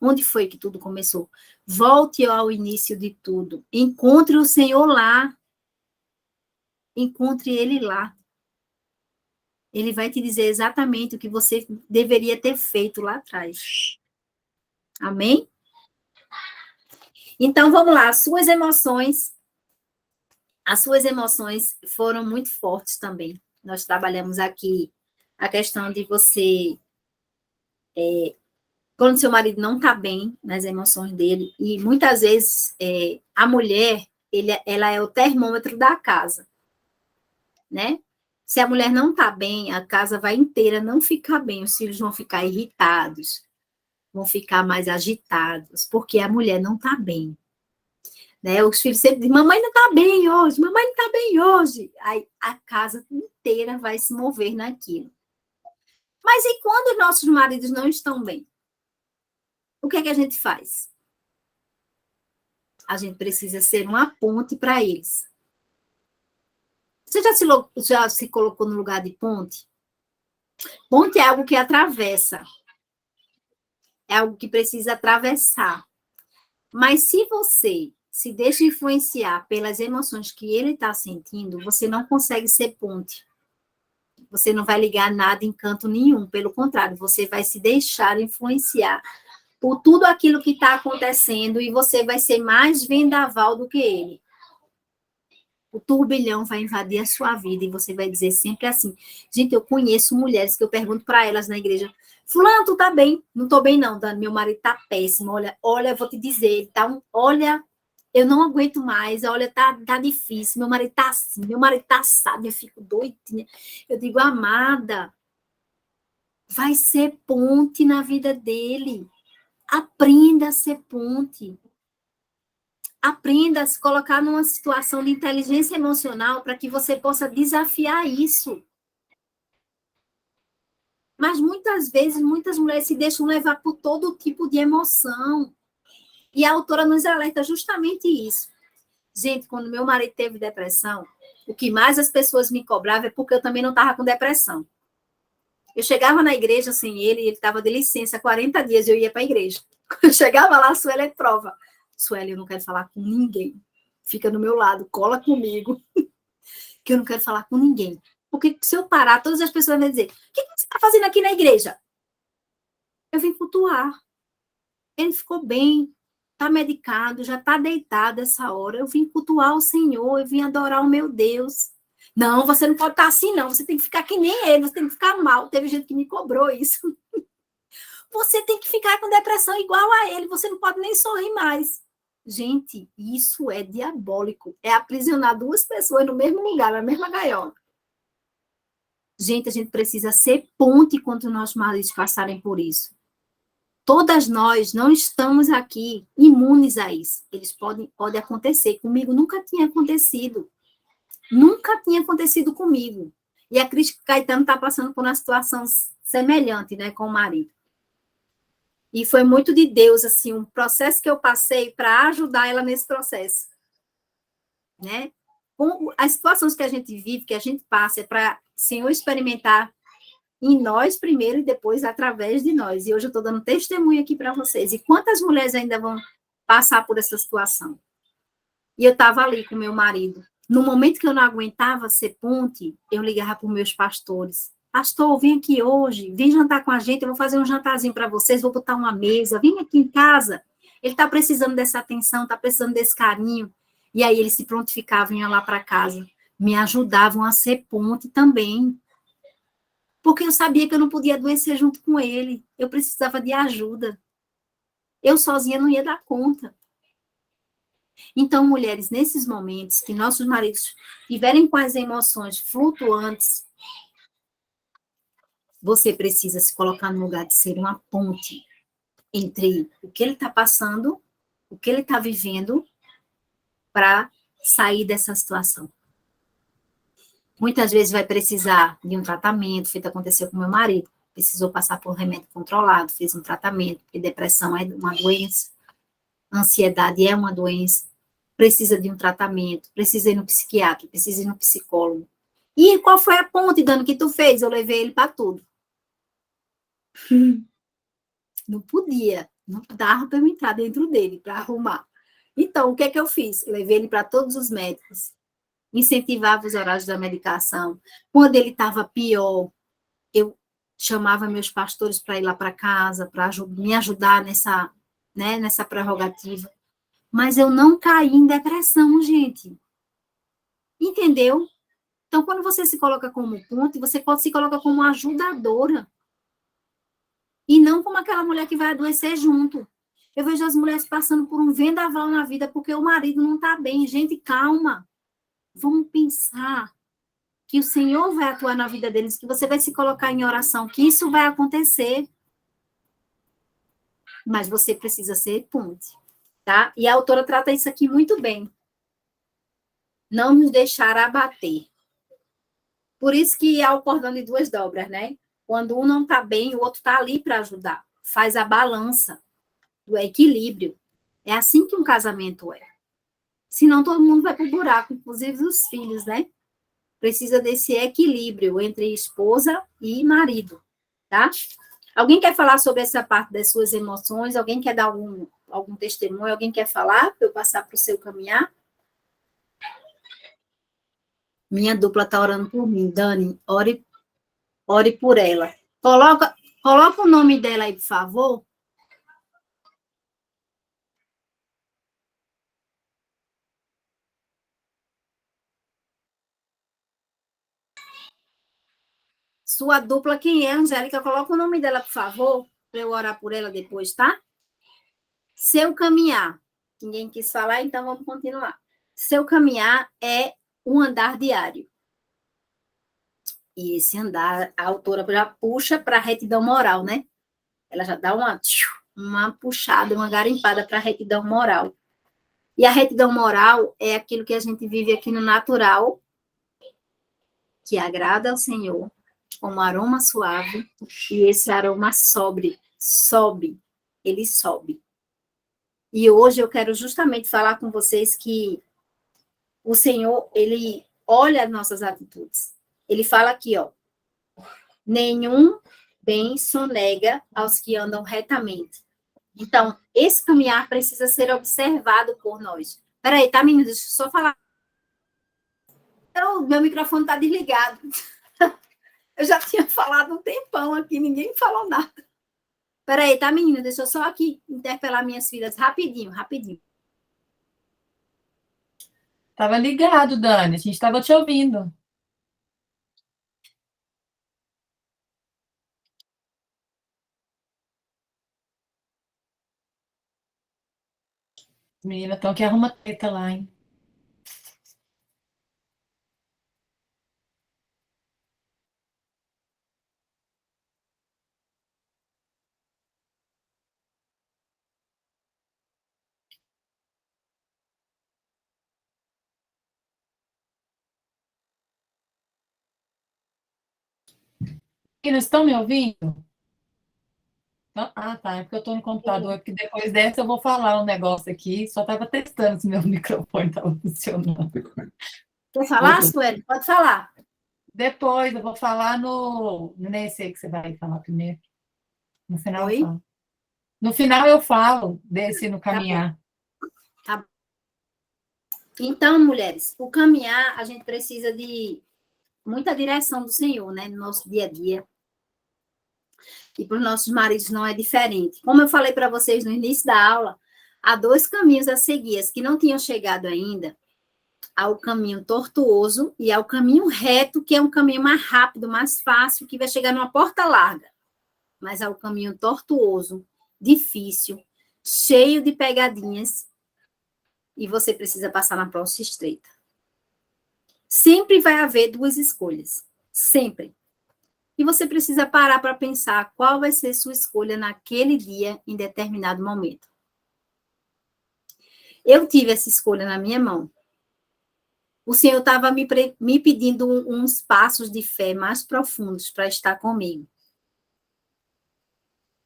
Onde foi que tudo começou? Volte ao início de tudo. Encontre o Senhor lá. Encontre Ele lá. Ele vai te dizer exatamente o que você deveria ter feito lá atrás. Amém? Então, vamos lá. As suas emoções foram muito fortes também. Nós trabalhamos aqui a questão de você... quando seu marido não está bem nas emoções dele, e muitas vezes a mulher, ela é o termômetro da casa, né? Se a mulher não está bem, a casa vai inteira não ficar bem, os filhos vão ficar irritados, vão ficar mais agitados, porque a mulher não está bem. Né? Os filhos sempre dizem, mamãe não está bem hoje, mamãe não está bem hoje. Aí a casa inteira vai se mover naquilo. Mas e quando nossos maridos não estão bem? O que é que a gente faz? A gente precisa ser uma ponte para eles. Você já se colocou no lugar de ponte? Ponte é algo que atravessa. É algo que precisa atravessar. Mas se você se deixa influenciar pelas emoções que ele está sentindo, você não consegue ser ponte. Você não vai ligar nada em canto nenhum. Pelo contrário, você vai se deixar influenciar por tudo aquilo que está acontecendo e você vai ser mais vendaval do que ele. O turbilhão vai invadir a sua vida e você vai dizer sempre assim. Gente, eu conheço mulheres que eu pergunto para elas na igreja, fulano, tu tá bem? Não tô bem não, Dani, meu marido tá péssimo, olha, eu vou te dizer, olha, eu não aguento mais, olha, tá difícil, meu marido tá assim, meu marido tá assado, eu fico doidinha. Eu digo, amada, vai ser ponte na vida dele. Aprenda a ser ponte. Aprenda a se colocar numa situação de inteligência emocional para que você possa desafiar isso. Mas muitas vezes, muitas mulheres se deixam levar por todo tipo de emoção. E a autora nos alerta justamente isso. Gente, quando meu marido teve depressão, o que mais as pessoas me cobravam é porque eu também não estava com depressão. Eu chegava na igreja sem ele, ele estava de licença 40 dias, eu ia para a igreja. Eu chegava lá, a Sueli é prova. Sueli, eu não quero falar com ninguém. Fica do meu lado, cola comigo, que eu não quero falar com ninguém. Porque se eu parar, todas as pessoas vão dizer, o que você está fazendo aqui na igreja? Eu vim cultuar. Ele ficou bem, está medicado, já está deitado essa hora. Eu vim cultuar o Senhor, eu vim adorar o meu Deus. Não, você não pode estar assim, não. Você tem que ficar que nem ele, você tem que ficar mal. Teve gente que me cobrou isso. Você tem que ficar com depressão igual a ele, você não pode nem sorrir mais. Gente, isso é diabólico. É aprisionar duas pessoas no mesmo lugar, na mesma gaiola. Gente, a gente precisa ser ponte quando nossos maridos passarem por isso. Todas nós não estamos aqui imunes a isso. Eles pode acontecer. Comigo nunca tinha acontecido. Nunca tinha acontecido comigo. E a Cris Caetano está passando por uma situação semelhante, né, com o marido. E foi muito de Deus, assim, um processo que eu passei para ajudar ela nesse processo. Né? Com as situações que a gente vive, que a gente passa, é para o Senhor experimentar em nós primeiro e depois através de nós. E hoje eu estou dando testemunho aqui para vocês. E quantas mulheres ainda vão passar por essa situação? E eu estava ali com meu marido. No momento que eu não aguentava ser ponte, eu ligava para os meus pastores. Pastor, vem aqui hoje, vem jantar com a gente, eu vou fazer um jantarzinho para vocês, vou botar uma mesa, vem aqui em casa. Ele está precisando dessa atenção, está precisando desse carinho. E aí eles se prontificavam, iam lá para casa, me ajudavam a ser ponte também. Porque eu sabia que eu não podia adoecer junto com ele, eu precisava de ajuda. Eu sozinha não ia dar conta. Então, mulheres, nesses momentos que nossos maridos estiverem com as emoções flutuantes, você precisa se colocar no lugar de ser uma ponte entre o que ele está passando, o que ele está vivendo, para sair dessa situação. Muitas vezes vai precisar de um tratamento, feito aconteceu com meu marido, precisou passar por remédio controlado, fez um tratamento, porque depressão é uma doença, ansiedade é uma doença, precisa de um tratamento, precisa ir no psiquiatra, precisa ir no psicólogo. E qual foi a ponte, Dani, que tu fez? Eu levei ele para tudo. Não podia, não dava para eu entrar dentro dele, para arrumar. Então, o que é que eu fiz? Levei ele para todos os médicos, incentivava os horários da medicação. Quando ele estava pior, eu chamava meus pastores para ir lá para casa, para me ajudar nessa prerrogativa. Mas eu não caí em depressão, gente. Entendeu? Então, quando você se coloca como ponte, você pode se colocar como ajudadora. E não como aquela mulher que vai adoecer junto. Eu vejo as mulheres passando por um vendaval na vida porque o marido não está bem. Gente, calma. Vamos pensar. que o Senhor vai atuar na vida deles, que você vai se colocar em oração, que isso vai acontecer. Mas você precisa ser ponte, tá? E a autora trata isso aqui muito bem. Não nos deixar abater. Por isso que há o cordão de duas dobras, né? Quando um não está bem, o outro está ali para ajudar. Faz a balança do equilíbrio. É assim que um casamento é. Senão todo mundo vai para o buraco, inclusive os filhos, né? Precisa desse equilíbrio entre esposa e marido, tá? Alguém quer falar sobre essa parte das suas emoções? Alguém quer dar algum testemunho? Alguém quer falar para eu passar para o seu caminhar? Minha dupla está orando por mim. Dani, ore por ela. Coloca o nome dela aí, por favor. Sua dupla, quem é, Angélica? Coloca o nome dela, por favor, para eu orar por ela depois, tá? Seu caminhar. Ninguém quis falar, então vamos continuar. Seu caminhar é um andar diário. E esse andar, a autora já puxa para a retidão moral, né? Ela já dá uma puxada, uma garimpada para a retidão moral. E a retidão moral é aquilo que a gente vive aqui no natural, que agrada ao Senhor, como aroma suave, e esse aroma sobe, ele sobe. E hoje eu quero justamente falar com vocês que o Senhor, ele olha as nossas atitudes. Ele fala aqui, ó, nenhum bem sonega aos que andam retamente. Então, esse caminhar precisa ser observado por nós. Peraí, tá, meninas? Deixa eu só falar. Meu microfone tá desligado. Eu já tinha falado um tempão aqui, ninguém falou nada. Peraí, tá, menina? Deixa eu só aqui interpelar minhas filhas rapidinho. Tava ligado, Dani. A gente estava te ouvindo. As meninas estão que arruma treta lá, hein? Meninas, estão me ouvindo? Ah, tá. É porque eu estou no computador, porque depois dessa eu vou falar um negócio aqui. Só estava testando se meu microfone estava funcionando. Quer falar, Sueli? Pode falar. Depois eu vou falar nesse aí que você vai falar primeiro. No final Oi? eu falo. No final eu falo desse no caminhar. Tá bom. Então, mulheres, o caminhar, a gente precisa de muita direção do Senhor, né? No nosso dia a dia. E para os nossos maridos não é diferente. Como eu falei para vocês no início da aula, há dois caminhos a seguir, as que não tinham chegado ainda, ao caminho tortuoso e ao caminho reto, que é um caminho mais rápido, mais fácil, que vai chegar numa porta larga. Mas ao caminho tortuoso, difícil, cheio de pegadinhas, e você precisa passar na porta estreita. Sempre vai haver duas escolhas. Sempre. E você precisa parar para pensar qual vai ser sua escolha naquele dia, em determinado momento. Eu tive essa escolha na minha mão. O Senhor estava me pedindo uns passos de fé mais profundos para estar comigo.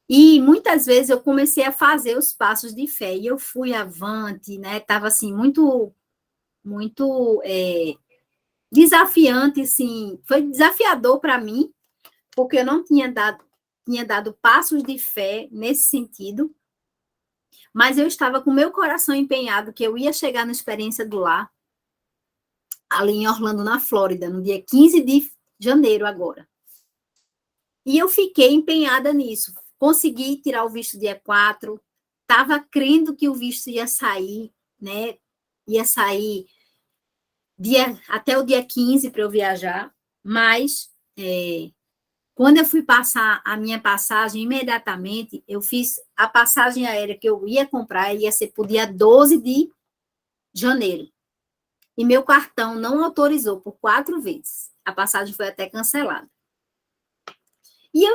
E muitas vezes eu comecei a fazer os passos de fé, e eu fui avante, né? Estava assim, muito desafiante, assim, foi desafiador para mim, porque eu não tinha dado passos de fé nesse sentido, mas eu estava com meu coração empenhado que eu ia chegar na experiência do lar, ali em Orlando, na Flórida, no dia 15 de janeiro agora. E eu fiquei empenhada nisso. Consegui tirar o visto dia 4, estava crendo que o visto ia sair, né? Ia sair até o dia 15 para eu viajar, mas quando eu fui passar a minha passagem, imediatamente, eu fiz a passagem aérea que eu ia comprar, ia ser para o dia 12 de janeiro. E meu cartão não autorizou por 4 vezes. A passagem foi até cancelada. E eu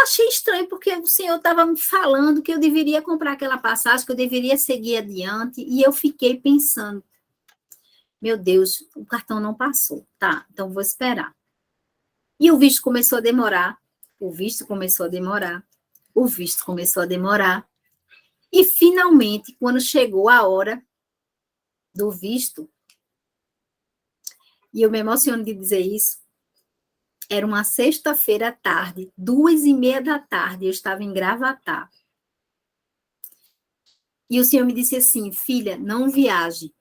achei estranho, porque o Senhor estava me falando que eu deveria comprar aquela passagem, que eu deveria seguir adiante, e eu fiquei pensando, meu Deus, o cartão não passou. Tá, então vou esperar. E o visto começou a demorar, o visto começou a demorar, o visto começou a demorar. E, finalmente, quando chegou a hora do visto, e eu me emociono de dizer isso, era uma sexta-feira à tarde, 2h30 da tarde, eu estava em Gravatá. E o Senhor me disse assim, filha, não viaje.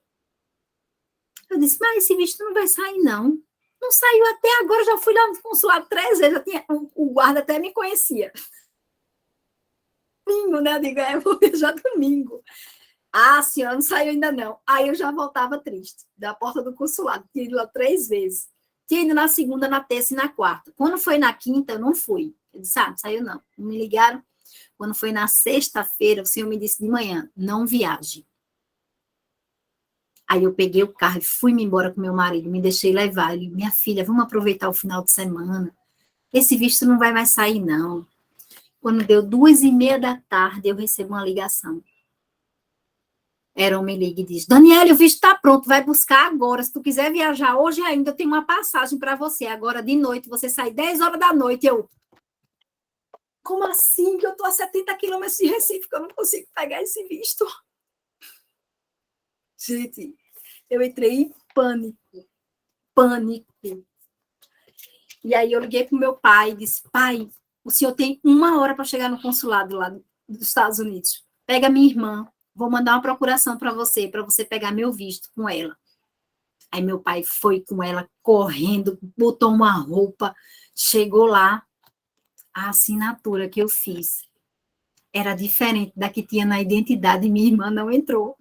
Eu disse, mas esse visto não vai sair, não. Não saiu até agora, já fui lá no consulado 3 vezes, o guarda até me conhecia. Domingo, né? Eu digo, eu vou viajar domingo. Ah, senhora, não saiu ainda não. Aí eu já voltava triste, da porta do consulado. Tinha ido lá 3 vezes. Tinha ido na segunda, na terça e na quarta. Quando foi na quinta, eu não fui. Eu disse, não saiu não. Não me ligaram. Quando foi na sexta-feira, o senhor me disse de manhã, não viaje. Aí eu peguei o carro e fui-me embora com meu marido, me deixei levar. Ele, minha filha, vamos aproveitar o final de semana. Esse visto não vai mais sair, não. Quando deu 2h30 da tarde, eu recebo uma ligação. Aaron me liga e diz, Daniela, o visto está pronto, vai buscar agora. Se tu quiser viajar hoje ainda, eu tenho uma passagem para você. Agora de noite, você sai 10 horas da noite. Eu, como assim que eu estou a 70 quilômetros de Recife, que eu não consigo pegar esse visto? Gente, eu entrei em pânico. Pânico. E aí eu liguei para o meu pai e disse, pai, o senhor tem 1 hora para chegar no consulado lá dos Estados Unidos. Pega minha irmã. Vou mandar uma procuração para você pegar meu visto com ela. Aí meu pai foi com ela, correndo, botou uma roupa, chegou lá, a assinatura que eu fiz era diferente da que tinha na identidade, minha irmã não entrou.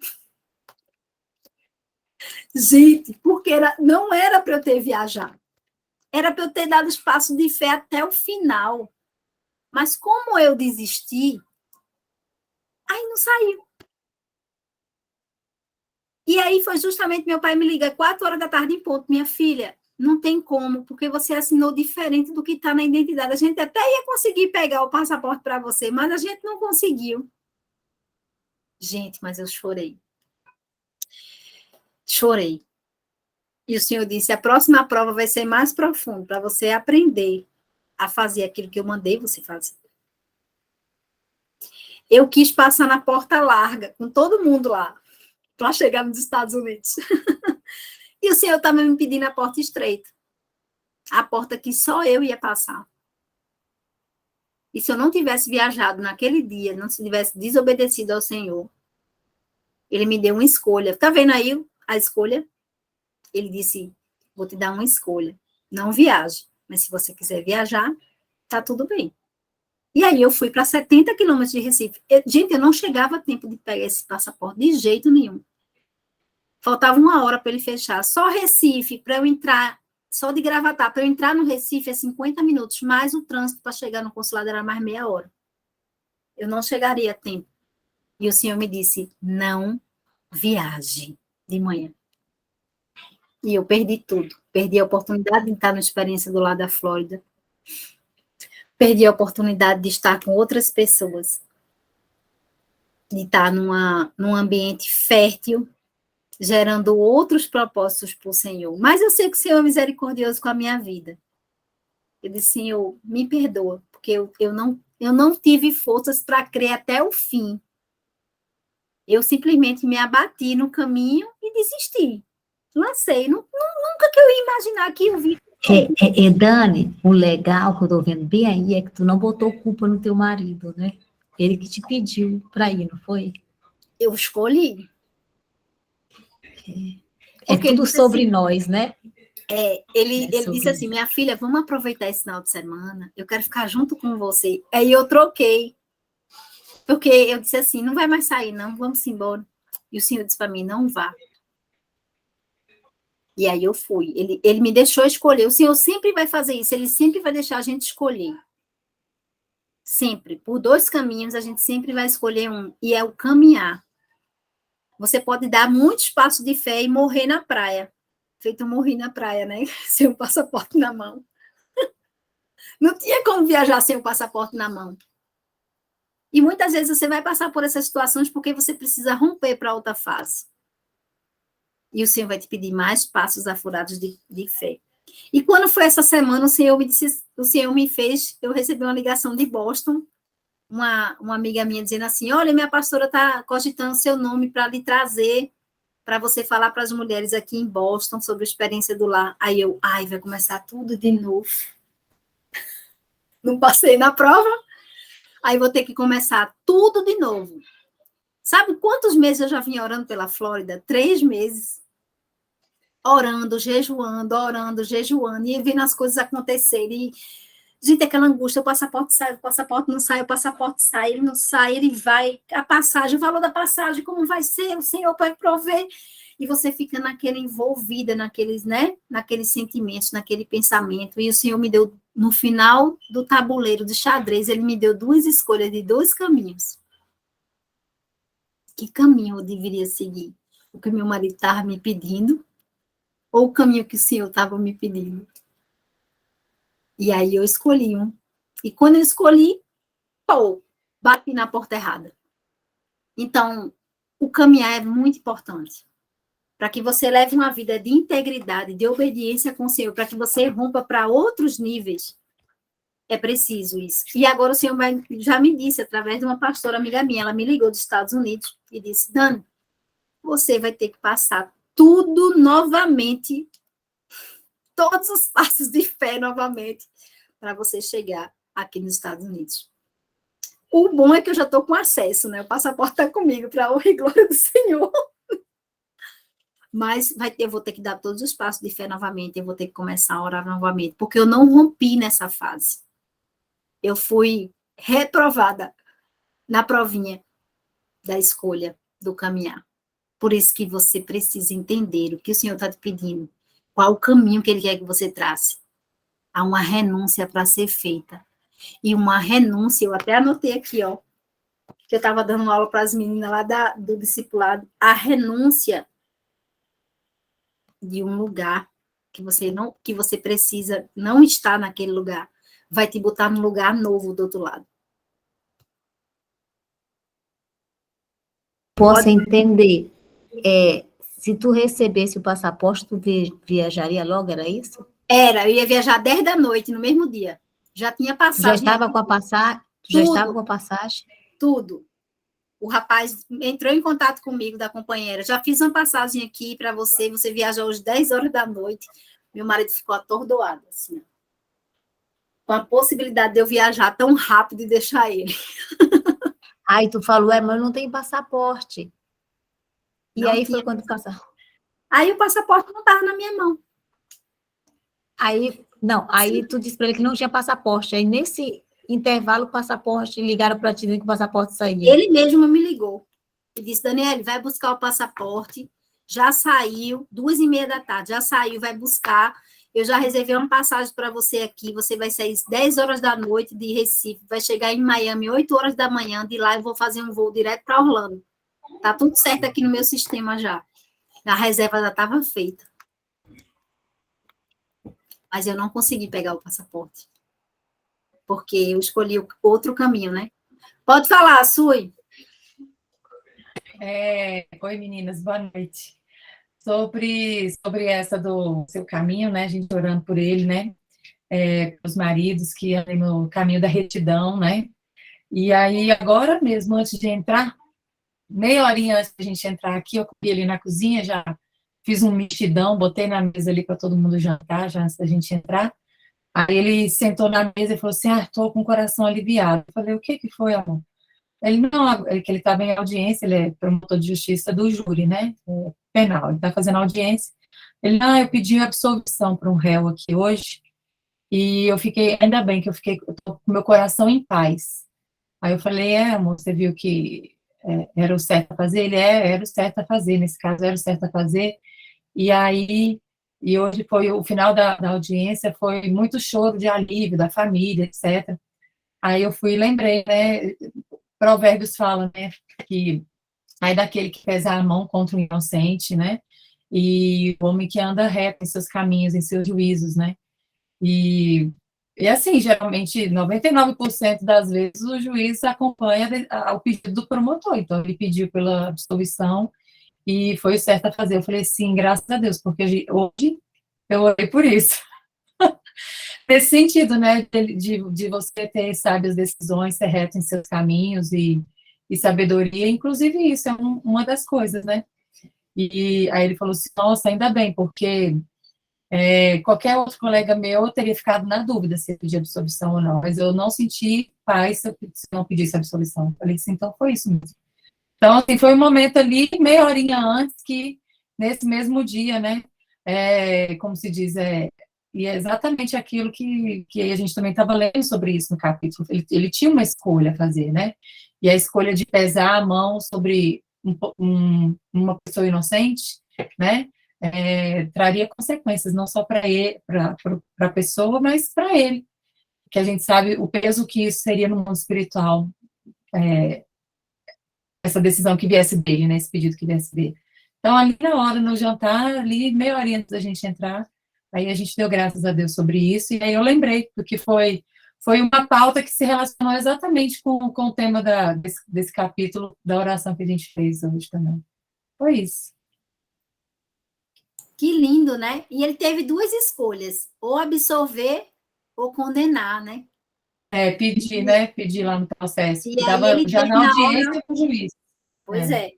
Gente, porque não era para eu ter viajado, era para eu ter dado espaço de fé até o final. Mas como eu desisti, aí não saiu. E aí foi justamente meu pai me liga 4 horas da tarde em ponto, minha filha, não tem como, porque você assinou diferente do que está na identidade. A gente até ia conseguir pegar o passaporte para você, mas a gente não conseguiu. Gente, mas eu chorei. Chorei. E o senhor disse, a próxima prova vai ser mais profunda, para você aprender a fazer aquilo que eu mandei você fazer. Eu quis passar na porta larga, com todo mundo lá, para chegar nos Estados Unidos. E o senhor estava me pedindo a porta estreita. A porta que só eu ia passar. E se eu não tivesse viajado naquele dia, não tivesse desobedecido ao Senhor, ele me deu uma escolha. Está vendo aí a escolha? Ele disse, vou te dar uma escolha. Não viaje, mas se você quiser viajar, tá tudo bem. E aí eu fui para 70 quilômetros de Recife. Gente, eu não chegava a tempo de pegar esse passaporte de jeito nenhum. Faltava 1 hora para ele fechar. Só Recife, para eu entrar, só de Gravatá, para eu entrar no Recife é 50 minutos, mais o trânsito para chegar no consulado era mais meia hora. Eu não chegaria a tempo. E o senhor me disse, não viaje de manhã. E eu perdi tudo. Perdi a oportunidade de estar na experiência do lado da Flórida. Perdi a oportunidade de estar com outras pessoas. De estar num ambiente fértil, gerando outros propósitos para o Senhor. Mas eu sei que o Senhor é misericordioso com a minha vida. Eu disse, Senhor, me perdoa, porque eu não tive forças para crer até o fim. Eu simplesmente me abati no caminho e desisti. Lancei. Nunca que eu ia imaginar que eu vi. Dani, o legal que eu tô vendo bem aí é que tu não botou culpa no teu marido, né? Ele que te pediu para ir, não foi? Eu escolhi. É tudo sobre assim, nós, né? Ele disse assim, minha filha, vamos aproveitar esse final de semana, eu quero ficar junto com você. Aí eu troquei, porque eu disse assim, não vai mais sair não, vamos embora. E o senhor disse para mim, não vá. E aí eu fui, ele me deixou escolher, o senhor sempre vai fazer isso, ele sempre vai deixar a gente escolher. Sempre, por 2 caminhos, a gente sempre vai escolher um, e é o caminhar. Você pode dar muitos passos de fé e morrer na praia. feito morrer na praia, né? Sem o passaporte na mão. Não tinha como viajar sem o passaporte na mão. E muitas vezes você vai passar por essas situações porque você precisa romper para outra fase. E o Senhor vai te pedir mais passos afurados de fé. E quando foi essa semana, o Senhor me fez, eu recebi uma ligação de Boston, uma amiga minha dizendo assim, olha, minha pastora está cogitando seu nome para lhe trazer, para você falar para as mulheres aqui em Boston sobre a experiência do lar. Aí vai começar tudo de novo. Não passei na prova, aí vou ter que começar tudo de novo. Sabe quantos meses eu já vim orando pela Flórida? 3 meses. Orando, jejuando, e vendo as coisas acontecerem. Gente, aquela angústia, o passaporte sai, o passaporte não sai, o passaporte sai, ele não sai, ele vai, a passagem, o valor da passagem, como vai ser, o Senhor vai prover. E você fica envolvida naqueles, né, naqueles sentimentos, naquele pensamento. E o Senhor me deu, no final do tabuleiro de xadrez, ele me deu 2 escolhas de 2 caminhos. Que caminho eu deveria seguir? O que meu marido estava me pedindo, ou o caminho que o Senhor estava me pedindo? E aí eu escolhi um. E quando eu escolhi, bati na porta errada. Então, o caminhar é muito importante. Para que você leve uma vida de integridade, de obediência com o Senhor, para que você rompa para outros níveis, é preciso isso. E agora o Senhor já me disse, através de uma pastora amiga minha, ela me ligou dos Estados Unidos e disse, Dani, você vai ter que passar tudo novamente, todos os passos de fé novamente, para você chegar aqui nos Estados Unidos. O bom é que eu já estou com acesso, né? O passaporte está comigo, para a honra e glória do Senhor. Mas eu vou ter que dar todos os passos de fé novamente, eu vou ter que começar a orar novamente, porque eu não rompi nessa fase. Eu fui reprovada na provinha da escolha do caminhar. Por isso que você precisa entender o que o Senhor está te pedindo, qual o caminho que Ele quer que você trace. Há uma renúncia para ser feita. E uma renúncia, eu até anotei aqui, ó, que eu estava dando aula para as meninas lá do discipulado, a renúncia de um lugar que você precisa não estar naquele lugar, vai te botar num lugar novo do outro lado. Posso entender. Se tu recebesse o passaporte, tu viajaria logo, era isso? Era, eu ia viajar 10 da noite, no mesmo dia. Já tinha passagem. Já estava com a passagem? Já estava com a passagem? Tudo. O rapaz entrou em contato comigo, da companheira. Já fiz uma passagem aqui para você viaja hoje 10 horas da noite. Meu marido ficou atordoado, assim, com a possibilidade de eu viajar tão rápido e deixar ele. Aí tu falou, mas não tem passaporte. E Não aí tinha foi quando passou. Aí o passaporte não estava na minha mão. Aí tu disse para ele que não tinha passaporte. Aí nesse intervalo, o passaporte, ligaram para ti dizendo que o passaporte saía. Ele mesmo me ligou e disse, Daniele, vai buscar o passaporte, já saiu, 2h30 da tarde, já saiu, vai buscar, eu já reservei uma passagem para você aqui, você vai sair 10 horas da noite de Recife, vai chegar em Miami 8 horas da manhã, de lá eu vou fazer um voo direto para Orlando. Tá tudo certo aqui no meu sistema já. A reserva já estava feita. Mas eu não consegui pegar o passaporte. Porque eu escolhi outro caminho, né? Pode falar, Sui. Oi, meninas, boa noite. Sobre essa do seu caminho, né? A gente orando por ele, né? Os maridos que andam no caminho da retidão, né? E aí, agora mesmo, antes de entrar, meia horinha antes da gente entrar aqui, eu comi ali na cozinha, já fiz um mexidão, botei na mesa ali para todo mundo jantar, já antes da gente entrar. Aí ele sentou na mesa e falou assim, estou com o coração aliviado. Eu falei, o que foi, amor? Ele não, que ele estava em audiência, ele é promotor de justiça do júri, né? Penal, ele está fazendo audiência. Ele, eu pedi absolvição para um réu aqui hoje, e eu fiquei, ainda bem que eu tô com meu coração em paz. Aí eu falei, amor, você viu que era o certo a fazer? Ele, era o certo a fazer, nesse caso era o certo a fazer. E aí, hoje foi o final da audiência, foi muito choro de alívio da família, etc. Aí eu fui e lembrei, né? Provérbios fala, né, que aí daquele que pesa a mão contra o inocente, né, e o homem que anda reto em seus caminhos, em seus juízos, né? E assim, geralmente, 99% das vezes, o juiz acompanha o pedido do promotor. Então, ele pediu pela absolvição e foi o certo a fazer. Eu falei, sim, graças a Deus, porque hoje eu orei por isso. Nesse sentido, né, de você ter sábias decisões, ser reto em seus caminhos e sabedoria, inclusive isso é uma das coisas, né? E aí ele falou assim, nossa, ainda bem, porque qualquer outro colega meu teria ficado na dúvida se eu pedia absolvição ou não, mas eu não senti paz se eu não pedisse absolvição. Eu falei assim, então foi isso mesmo. Então, assim, foi um momento ali, meia horinha antes, que nesse mesmo dia, né, como se diz, e é exatamente aquilo que a gente também estava lendo sobre isso no capítulo. Ele tinha uma escolha a fazer, né? E a escolha de pesar a mão sobre uma pessoa inocente, né? Traria consequências, não só para a pessoa, mas para ele. Que a gente sabe o peso que isso seria no mundo espiritual, essa decisão que viesse dele, né? Esse pedido que viesse dele. Então, ali na hora, no jantar, ali, meia hora antes da gente entrar, aí a gente deu graças a Deus sobre isso, e aí eu lembrei, porque foi uma pauta que se relacionou exatamente com o tema desse capítulo da oração que a gente fez hoje também. Foi isso. Que lindo, né? E ele teve duas escolhas, ou absolver ou condenar, né? Pedir, né? Pedir lá no processo. E aí Estava ele já teve na na audiência hora, com o juiz. pois é.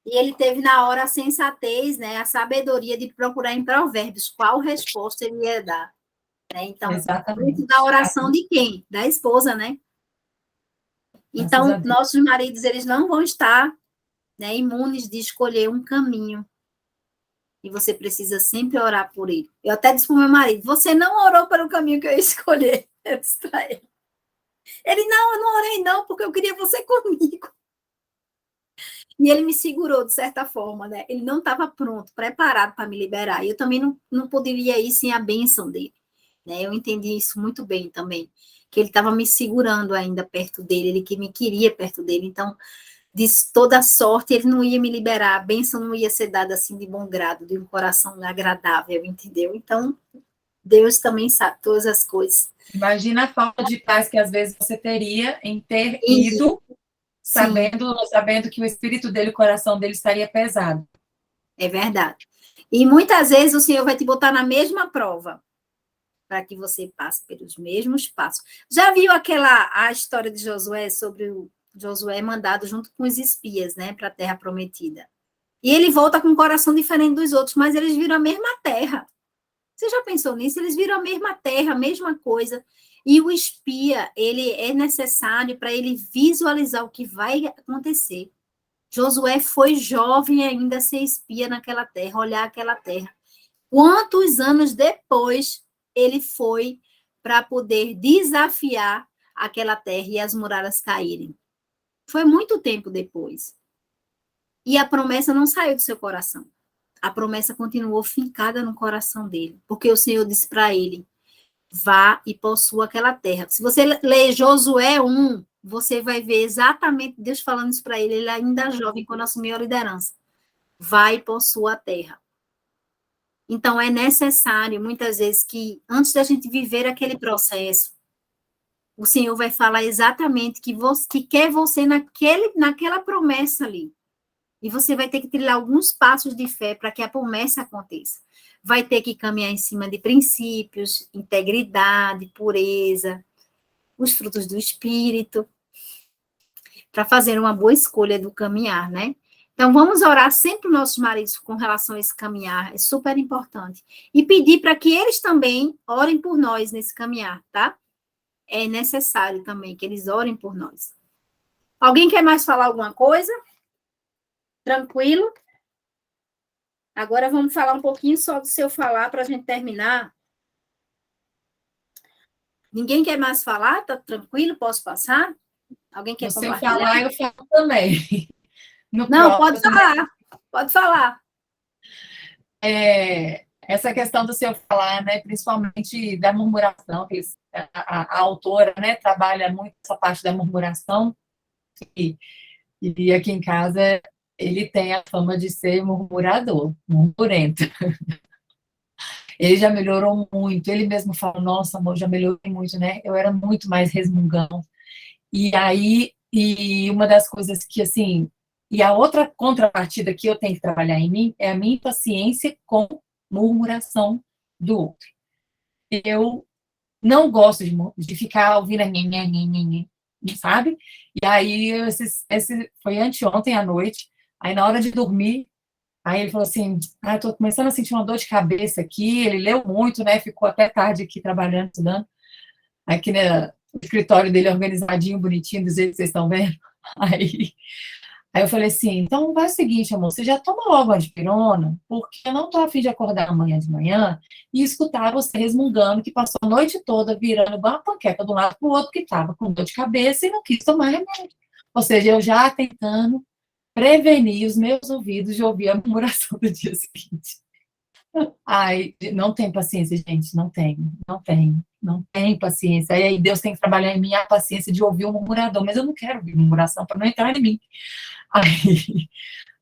E ele teve na hora a sensatez, né, a sabedoria de procurar em Provérbios qual resposta ele ia dar. Né? Então, Exatamente. da oração de quem? Da esposa, né? Então, nossos maridos, eles não vão estar, né, imunes de escolher um caminho. E você precisa sempre orar por ele. Eu até disse para o meu marido, você não orou pelo caminho que eu ia escolher. Eu disse para ele. Ele, não, eu não orei não, porque eu queria você comigo. E ele me segurou, de certa forma, né? Ele não estava pronto, preparado para me liberar. E eu também não poderia ir sem a bênção dele. Né? Eu entendi isso muito bem também. Que ele estava me segurando ainda perto dele, ele que me queria perto dele. Então, de toda sorte, ele não ia me liberar. A bênção não ia ser dada assim de bom grado, de um coração agradável, entendeu? Então, Deus também sabe todas as coisas. Imagina a falta de paz que às vezes você teria em ter ido sabendo que o espírito dele, o coração dele estaria pesado. É verdade. E muitas vezes o Senhor vai te botar na mesma prova, para que você passe pelos mesmos passos. Já viu a história de Josué, sobre o Josué mandado junto com os espias, né, para a terra prometida? E ele volta com um coração diferente dos outros, mas eles viram a mesma terra. Você já pensou nisso? Eles viram a mesma terra, a mesma coisa. E o espia, ele é necessário para ele visualizar o que vai acontecer. Josué foi jovem ainda a ser espia naquela terra, olhar aquela terra. Quantos anos depois ele foi para poder desafiar aquela terra e as muralhas caírem? Foi muito tempo depois. E a promessa não saiu do seu coração. A promessa continuou fincada no coração dele, porque o Senhor disse para ele, vá e possua aquela terra. Se você ler Josué 1, você vai ver exatamente Deus falando isso para ele ainda jovem, quando assumiu a liderança. Vai e possua a terra. Então, é necessário, muitas vezes, que antes da gente viver aquele processo, o Senhor vai falar exatamente que quer você naquela promessa ali. E você vai ter que trilhar alguns passos de fé para que a promessa aconteça. Vai ter que caminhar em cima de princípios, integridade, pureza, os frutos do Espírito, para fazer uma boa escolha do caminhar, né? Então, vamos orar sempre os nossos maridos com relação a esse caminhar, é super importante. E pedir para que eles também orem por nós nesse caminhar, tá? É necessário também que eles orem por nós. Alguém quer mais falar alguma coisa? Tranquilo? Agora vamos falar um pouquinho só do seu falar para a gente terminar. Ninguém quer mais falar? Tá tranquilo? Posso passar? Alguém quer compartilhar? Se eu falar, eu falo também. Não, pode falar. Pode falar. Essa questão do seu falar, né, principalmente da murmuração, que a autora, né, trabalha muito essa parte da murmuração, e aqui em casa ele tem a fama de ser murmurador, murmurento. Ele já melhorou muito. Ele mesmo fala, nossa, amor, já melhorei muito, né? Eu era muito mais resmungão. E aí, e uma das coisas que, assim, e a outra contrapartida que eu tenho que trabalhar em mim é a minha impaciência com murmuração do outro. Eu não gosto de ficar ouvindo a nhe, sabe? E aí, esse foi anteontem à noite, aí na hora de dormir, aí ele falou assim, ah, eu tô começando a sentir uma dor de cabeça aqui, ele leu muito, né, ficou até tarde aqui trabalhando, estudando, aqui no escritório dele organizadinho, bonitinho, do jeito que vocês estão vendo, aí, aí eu falei assim, então vai o seguinte, amor, você já toma logo a dipirona, porque eu não tô a fim de acordar amanhã de manhã e escutar você resmungando que passou a noite toda virando igual uma panqueca de um lado pro outro, que tava com dor de cabeça e não quis tomar remédio. Ou seja, eu já tentando prevenir os meus ouvidos de ouvir a murmuração do dia seguinte. Ai, não tem paciência, gente, não tem paciência. Aí Deus tem que trabalhar em mim a paciência de ouvir o murmurador, mas eu não quero ouvir murmuração para não entrar em mim.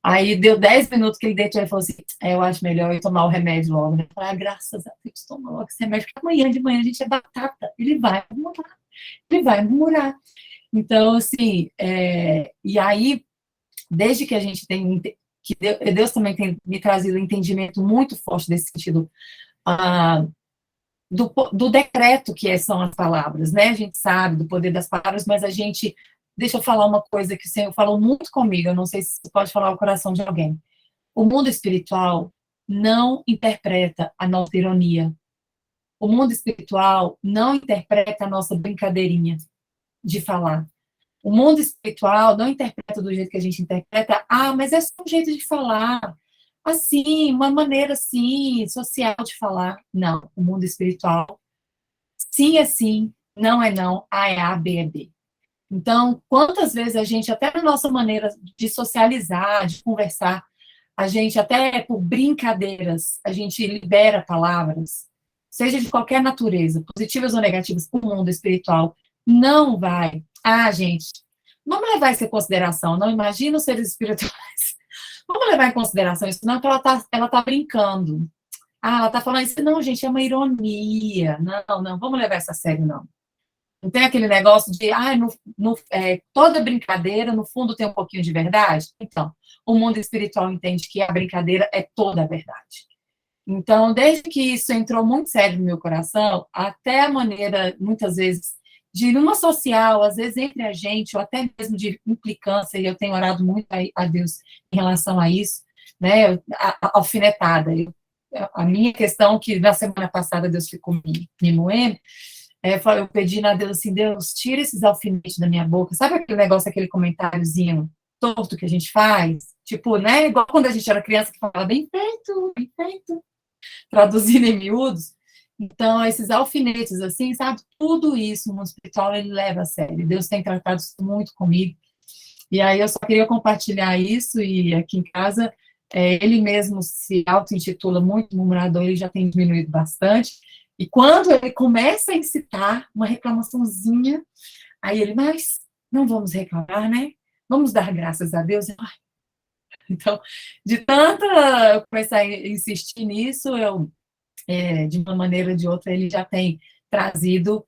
Aí deu 10 minutos que ele deitou e falou assim, eu acho melhor eu tomar o remédio logo. Eu falei, graças a Deus, toma logo esse remédio, porque amanhã de manhã a gente é batata, ele vai murmurar. Então, assim, e aí, desde que a gente tem, que Deus também tem me trazido um entendimento muito forte desse sentido, do decreto que são as palavras, né? A gente sabe do poder das palavras, mas a gente, deixa eu falar uma coisa que o Senhor falou muito comigo, eu não sei se você pode falar o coração de alguém. O mundo espiritual não interpreta a nossa ironia. O mundo espiritual não interpreta a nossa brincadeirinha de falar. O mundo espiritual não interpreta do jeito que a gente interpreta, mas é só um jeito de falar, assim, uma maneira, assim, social de falar. Não, o mundo espiritual, sim é sim, não é não, A é A, B é B. Então, quantas vezes a gente, até na nossa maneira de socializar, de conversar, a gente, até por brincadeiras, a gente libera palavras, seja de qualquer natureza, positivas ou negativas, o mundo espiritual não vai. Gente, vamos levar isso em consideração, não imagina os seres espirituais. Vamos levar em consideração isso, não, porque ela tá brincando. Ela tá falando isso, não, gente, é uma ironia. Não, vamos levar isso a sério, não. Não tem aquele negócio de, toda brincadeira, no fundo, tem um pouquinho de verdade? Então, o mundo espiritual entende que a brincadeira é toda a verdade. Então, desde que isso entrou muito sério no meu coração, até a maneira, muitas vezes, de numa social, às vezes entre a gente, ou até mesmo de implicância, e eu tenho orado muito a Deus em relação a isso, né, a alfinetada. A minha questão, que na semana passada Deus ficou me moendo, eu pedi a Deus assim, Deus, tira esses alfinetes da minha boca. Sabe aquele negócio, aquele comentáriozinho torto que a gente faz? Tipo, né, igual quando a gente era criança que falava, bem feito, traduzindo em miúdos. Então, esses alfinetes, assim, sabe? Tudo isso, o mundo espiritual, ele leva a sério. Deus tem tratado isso muito comigo. E aí, eu só queria compartilhar isso, e aqui em casa, ele mesmo se auto-intitula muito murmurador, ele já tem diminuído bastante. E quando ele começa a incitar uma reclamaçãozinha, aí ele, mas não vamos reclamar, né? Vamos dar graças a Deus. Então, de tanta eu começar a insistir nisso, de uma maneira ou de outra, ele já tem trazido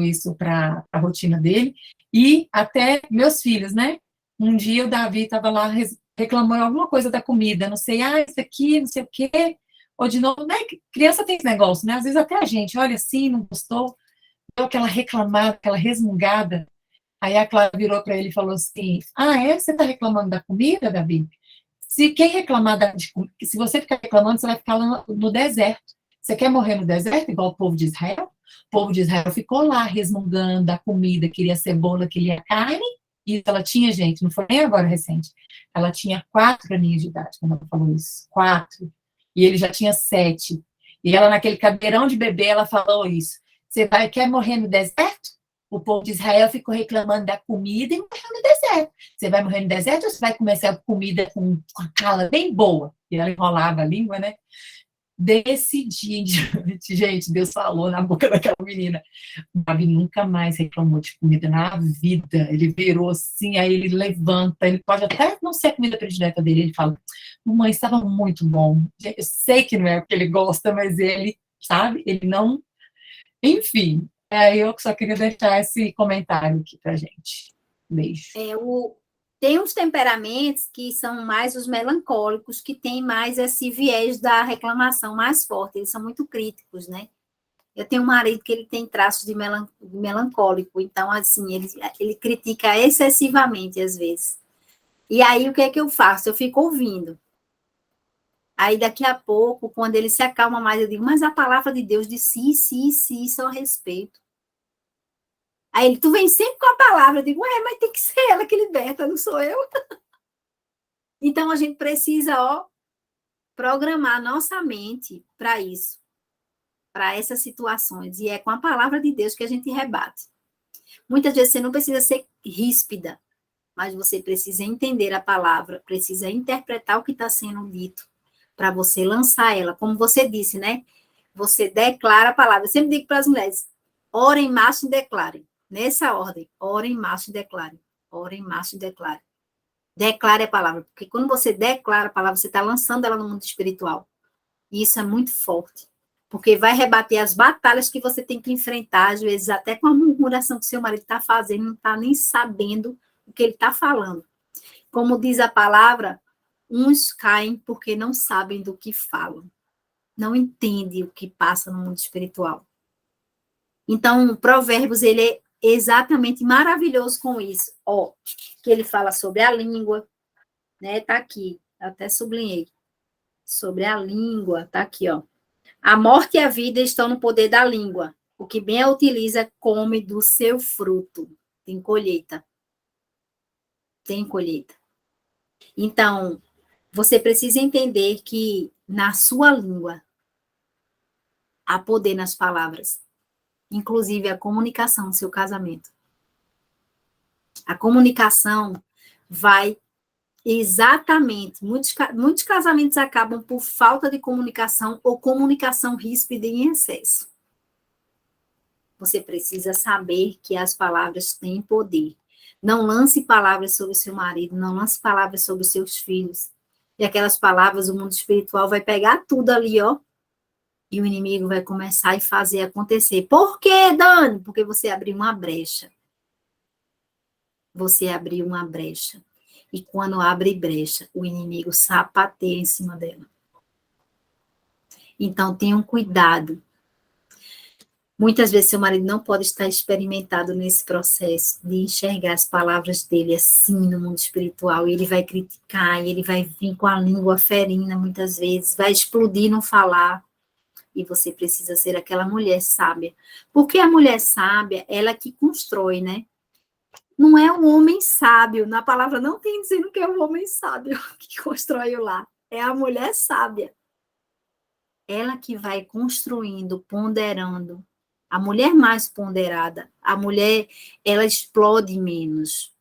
isso para a rotina dele. E até meus filhos, né? Um dia o Davi estava lá reclamando alguma coisa da comida, não sei, isso aqui, não sei o quê. Ou de novo, né? Criança tem esse negócio, né? Às vezes até a gente, olha assim, não gostou, deu aquela reclamada, aquela resmungada. Aí a Clara virou para ele e falou assim, você está reclamando da comida, Davi? Se você ficar reclamando, você vai ficar lá no deserto. Você quer morrer no deserto, igual o povo de Israel? O povo de Israel ficou lá resmungando da comida, queria cebola, queria carne, e ela tinha, gente, não foi nem agora recente, ela tinha 4 aninhos de idade, quando ela falou isso, 4, e ele já tinha 7, e ela naquele cadeirão de bebê, ela falou isso, quer morrer no deserto? O povo de Israel ficou reclamando da comida e morreu no deserto. Você vai morrer no deserto ou você vai comer essa comida com a cala bem boa? E ela enrolava a língua, né? Desse dia em diante, gente, Deus falou na boca daquela menina. O Gabi nunca mais reclamou de comida na vida. Ele virou assim, aí ele levanta, ele pode até não ser a comida predileta dele, ele fala, mamãe, estava muito bom. Eu sei que não é o que ele gosta, mas ele, sabe, ele não... Enfim, eu só queria deixar esse comentário aqui pra gente. Beijo. Tem uns temperamentos que são mais os melancólicos, que tem mais esse viés da reclamação mais forte, eles são muito críticos, né? Eu tenho um marido que ele tem traços de melancólico, então, assim, ele critica excessivamente, às vezes. E aí, o que é que eu faço? Eu fico ouvindo. Aí, daqui a pouco, quando ele se acalma mais, eu digo, mas a palavra de Deus diz sim, só respeito. Aí ele, tu vem sempre com a palavra. Eu digo, mas tem que ser ela que liberta, não sou eu. Então, a gente precisa, programar nossa mente para isso, para essas situações. E é com a palavra de Deus que a gente rebate. Muitas vezes você não precisa ser ríspida, mas você precisa entender a palavra, precisa interpretar o que está sendo dito, para você lançar ela. Como você disse, né? Você declara a palavra. Eu sempre digo para as mulheres, orem, marchem e declarem. Nessa ordem, orem, marchem e declarem. Orem, marchem e declarem. Declare a palavra, porque quando você declara a palavra, você está lançando ela no mundo espiritual. E isso é muito forte, porque vai rebater as batalhas que você tem que enfrentar, às vezes até com a murmuração que seu marido está fazendo, não está nem sabendo o que ele está falando. Como diz a palavra, uns caem porque não sabem do que falam, não entendem o que passa no mundo espiritual. Então, o Provérbios, ele é exatamente maravilhoso com isso. Que ele fala sobre a língua, né? Tá aqui, até sublinhei. Sobre a língua, tá aqui, A morte e a vida estão no poder da língua. O que bem a utiliza, come do seu fruto. Tem colheita. Tem colheita. Então, você precisa entender que na sua língua há poder nas palavras. Inclusive a comunicação no seu casamento. A comunicação vai exatamente, muitos casamentos acabam por falta de comunicação ou comunicação ríspida em excesso. Você precisa saber que as palavras têm poder. Não lance palavras sobre o seu marido, não lance palavras sobre os seus filhos. E aquelas palavras, o mundo espiritual vai pegar tudo ali, e o inimigo vai começar e fazer acontecer. Por quê, Dani? Porque você abriu uma brecha. Você abriu uma brecha. E quando abre brecha, o inimigo sapateia em cima dela. Então, tenham cuidado. Muitas vezes, seu marido não pode estar experimentado nesse processo de enxergar as palavras dele assim no mundo espiritual. E ele vai criticar, e ele vai vir com a língua ferina muitas vezes, vai explodir no falar. E você precisa ser aquela mulher sábia. Porque a mulher sábia, ela que constrói, né? Não é o homem sábio. Na palavra não tem dizendo que é o homem sábio que constrói lá. É a mulher sábia. Ela que vai construindo, ponderando. A mulher mais ponderada. A mulher, ela explode menos.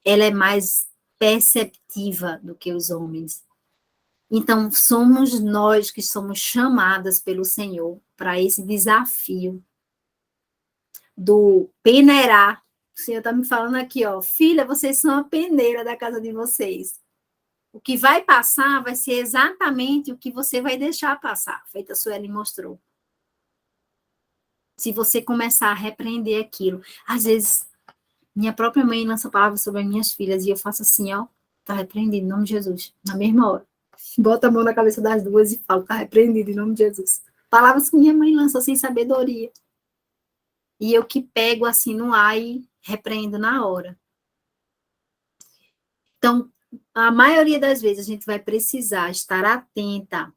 Ela é mais perceptiva do que os homens. Então, somos nós que somos chamadas pelo Senhor para esse desafio do peneirar. O Senhor está me falando aqui, filha, vocês são a peneira da casa de vocês. O que vai passar vai ser exatamente o que você vai deixar passar, feito a Sueli mostrou. Se você começar a repreender aquilo, às vezes, minha própria mãe lança palavras sobre as minhas filhas e eu faço assim, tá repreendido em nome de Jesus, na mesma hora. Bota a mão na cabeça das duas e falo, tá repreendido em nome de Jesus. Palavras que minha mãe lança sem sabedoria. E eu que pego assim no ar e repreendo na hora. Então, a maioria das vezes a gente vai precisar estar atenta,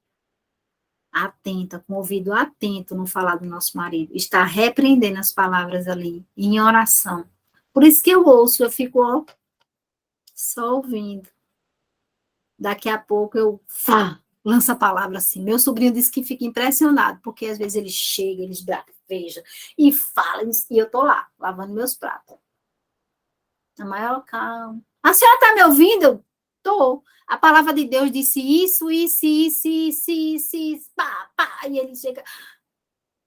com o ouvido atento no falar do nosso marido, estar repreendendo as palavras ali, em oração. Por isso que eu ouço, eu fico só ouvindo. Daqui a pouco eu lanço a palavra assim. Meu sobrinho disse que fica impressionado, porque às vezes ele chega, ele esbraveja e fala, e eu tô lá, lavando meus pratos. Na maior calma. A senhora tá me ouvindo? Eu tô. A palavra de Deus disse isso, pá, Aí ele chega,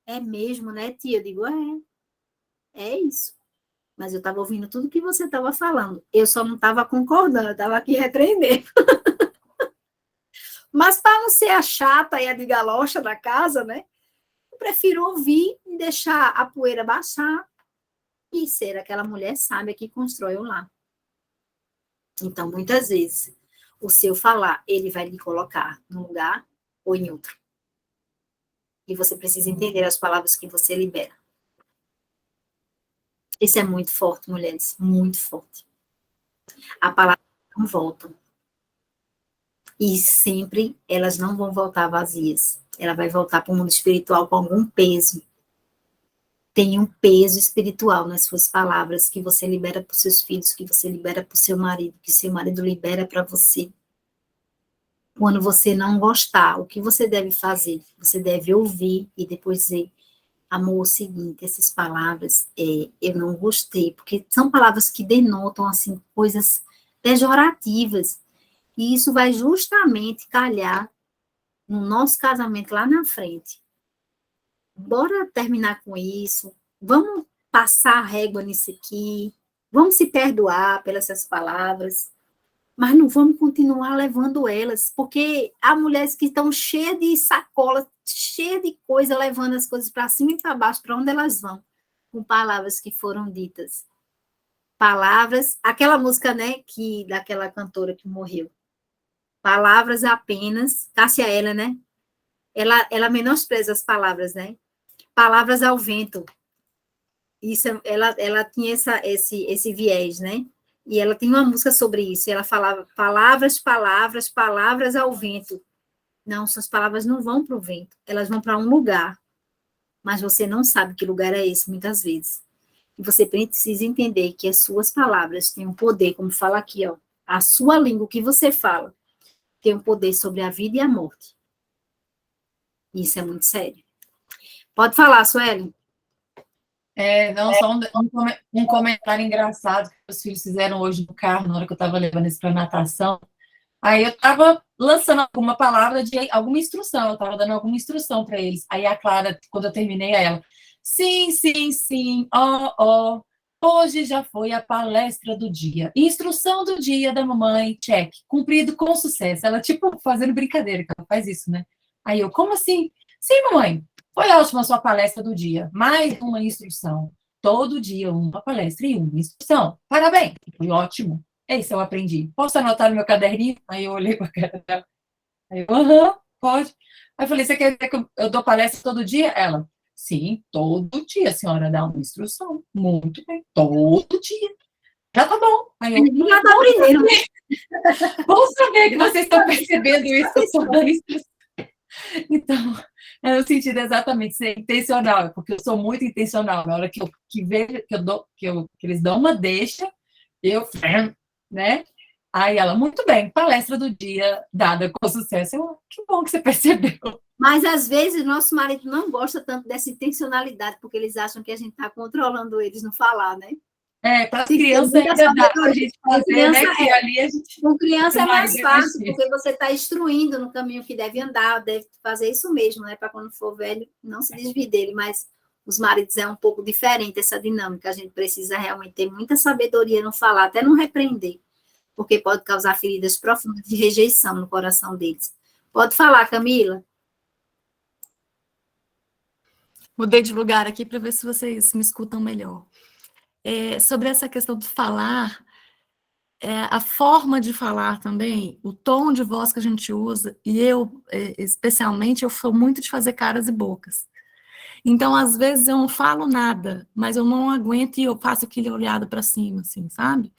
é mesmo, né, tia? Eu digo, é isso. Mas eu estava ouvindo tudo que você estava falando. Eu só não estava concordando, eu estava aqui repreendendo. Mas para não ser a chata e a de galocha da casa, né? Eu prefiro ouvir e deixar a poeira baixar e ser aquela mulher sábia que constrói o lar. Então, muitas vezes, o seu falar, ele vai lhe colocar num lugar ou em outro. E você precisa entender as palavras que você libera. Isso é muito forte, mulheres, muito forte. A palavra não volta. E sempre elas não vão voltar vazias. Ela vai voltar para o mundo espiritual com algum peso. Tem um peso espiritual nas suas palavras que você libera para os seus filhos, que você libera para o seu marido, que seu marido libera para você. Quando você não gostar, o que você deve fazer? Você deve ouvir e depois dizer, amor, é o seguinte, essas palavras, eu não gostei, porque são palavras que denotam, assim, coisas pejorativas, e isso vai justamente calhar no nosso casamento lá na frente. Bora terminar com isso, vamos passar a régua nisso aqui, vamos se perdoar pelas essas palavras, mas não vamos continuar levando elas, porque há mulheres que estão cheias de sacola, cheias de coisa, levando as coisas para cima e para baixo, para onde elas vão, com palavras que foram ditas. Palavras, aquela música, né, daquela cantora que morreu. Palavras apenas, Cássia Eller, né? Ela menospreza as palavras, né? Palavras ao vento. Isso, ela tinha esse viés, né? E ela tem uma música sobre isso. E ela falava palavras, palavras, palavras ao vento. Não, suas palavras não vão para o vento. Elas vão para um lugar. Mas você não sabe que lugar é esse, muitas vezes. E você precisa entender que as suas palavras têm um poder, como fala aqui, ó. A sua língua, o que você fala, tem um poder sobre a vida e a morte. Isso é muito sério. Pode falar, Sueli. Não, só um comentário engraçado que os filhos fizeram hoje no carro, na hora que eu estava levando eles para natação. Aí eu estava lançando alguma palavra de alguma instrução, eu estava dando alguma instrução para eles. Aí a Clara, quando eu terminei, ela, sim, sim, sim, hoje já foi a palestra do dia. Instrução do dia da mamãe, check, cumprido com sucesso. Ela, tipo, fazendo brincadeira, que ela faz isso, né? Aí eu, como assim? Sim, mamãe, foi ótima a sua palestra do dia. Mais uma instrução. Todo dia uma palestra e uma instrução. Parabéns, foi ótimo. Isso eu aprendi. Posso anotar no meu caderninho? Aí eu olhei para a cara dela. Aí eu, pode. Aí eu falei, você quer dizer que eu dou palestra todo dia? Ela, sim, todo dia a senhora dá uma instrução. Muito bem, todo dia. Já tá bom. Aí eu, já tá aprendendo. Bom saber que vocês estão percebendo isso, eu estou dando instrução. Então, é o sentido exatamente ser intencional, porque eu sou muito intencional. Na hora que vejo que eles dão uma deixa, eu, né? Aí ela, muito bem, palestra do dia dada com sucesso. Eu, que bom que você percebeu. Mas, às vezes, nosso marido não gosta tanto dessa intencionalidade, porque eles acham que a gente está controlando eles no falar, né? Para as crianças ainda dá para a gente fazer, né? Que ali a gente... Com criança é mais fácil, porque você está instruindo no caminho que deve andar, deve fazer isso mesmo, né? Para quando for velho, não se desvie dele, mas os maridos é um pouco diferente essa dinâmica, a gente precisa realmente ter muita sabedoria no falar, até não repreender, porque pode causar feridas profundas de rejeição no coração deles. Pode falar, Camila? Mudei de lugar aqui para ver se vocês me escutam melhor. Sobre essa questão do falar, a forma de falar também, o tom de voz que a gente usa, e eu, especialmente, eu sou muito de fazer caras e bocas. Então, às vezes, eu não falo nada, mas eu não aguento e eu faço aquele olhado para cima, assim, sabe?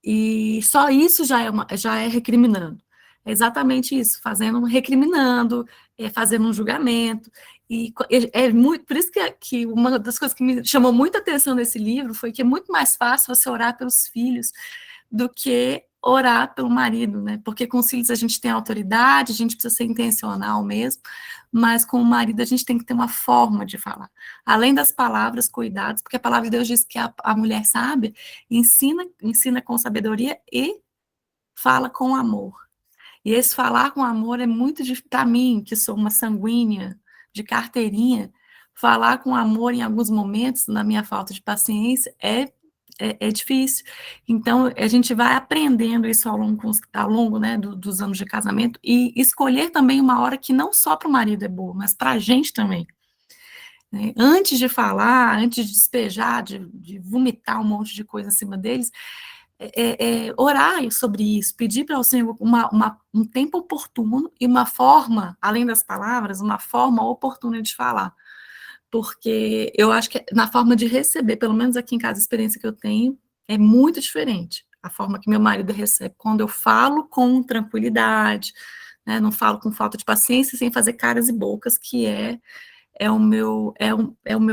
E só isso já é recriminando. É exatamente isso, recriminando, fazendo um julgamento. E é muito, por isso que uma das coisas que me chamou muita atenção nesse livro foi que é muito mais fácil você orar pelos filhos do que orar pelo marido, né? Porque com os filhos a gente tem autoridade, a gente precisa ser intencional mesmo, mas com o marido a gente tem que ter uma forma de falar. Além das palavras, cuidados, porque a palavra de Deus diz que a mulher sábia ensina com sabedoria e fala com amor. E esse falar com amor é muito para mim, que sou uma sanguínea, de carteirinha, falar com amor em alguns momentos, na minha falta de paciência, é difícil. Então, a gente vai aprendendo isso ao longo né, dos anos de casamento e escolher também uma hora que não só para o marido é boa, mas para a gente também. Né? Antes de falar, antes de despejar, de vomitar um monte de coisa em cima deles, orar sobre isso, pedir para o Senhor um tempo oportuno e uma forma, além das palavras, uma forma oportuna de falar. Porque eu acho que na forma de receber, pelo menos aqui em casa, a experiência que eu tenho, é muito diferente. A forma que meu marido recebe, quando eu falo com tranquilidade, né, não falo com falta de paciência, sem fazer caras e bocas, que é o meu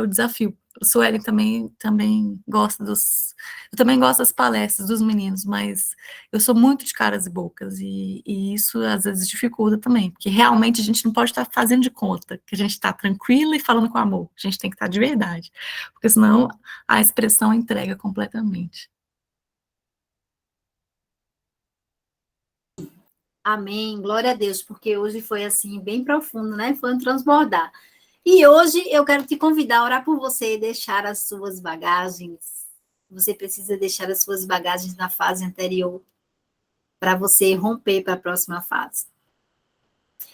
desafio. O Suelen também gosta eu também gosto das palestras dos meninos, mas eu sou muito de caras e bocas, e isso às vezes dificulta também, porque realmente a gente não pode estar fazendo de conta que a gente está tranquila e falando com amor, a gente tem que estar de verdade, porque senão a expressão entrega completamente. Amém, glória a Deus, porque hoje foi assim, bem profundo, né? Foi um transbordar. E hoje eu quero te convidar a orar por você e deixar as suas bagagens. Você precisa deixar as suas bagagens na fase anterior para você romper para a próxima fase.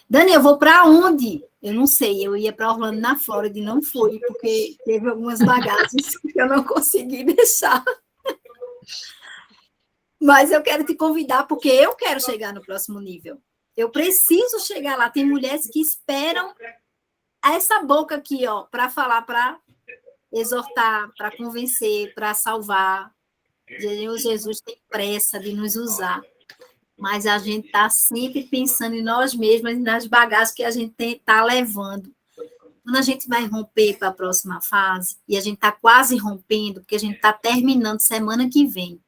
Dani, eu vou para onde? Eu não sei, eu ia para Orlando, na Flórida, e não fui, porque teve algumas bagagens que eu não consegui deixar. Mas eu quero te convidar, porque eu quero chegar no próximo nível. Eu preciso chegar lá. Tem mulheres que esperam essa boca aqui, ó, para falar, para exortar, para convencer, para salvar. Jesus tem pressa de nos usar. Mas a gente está sempre pensando em nós mesmas e nas bagagens que a gente está levando. Quando a gente vai romper para a próxima fase, e a gente está quase rompendo, porque a gente está terminando semana que vem,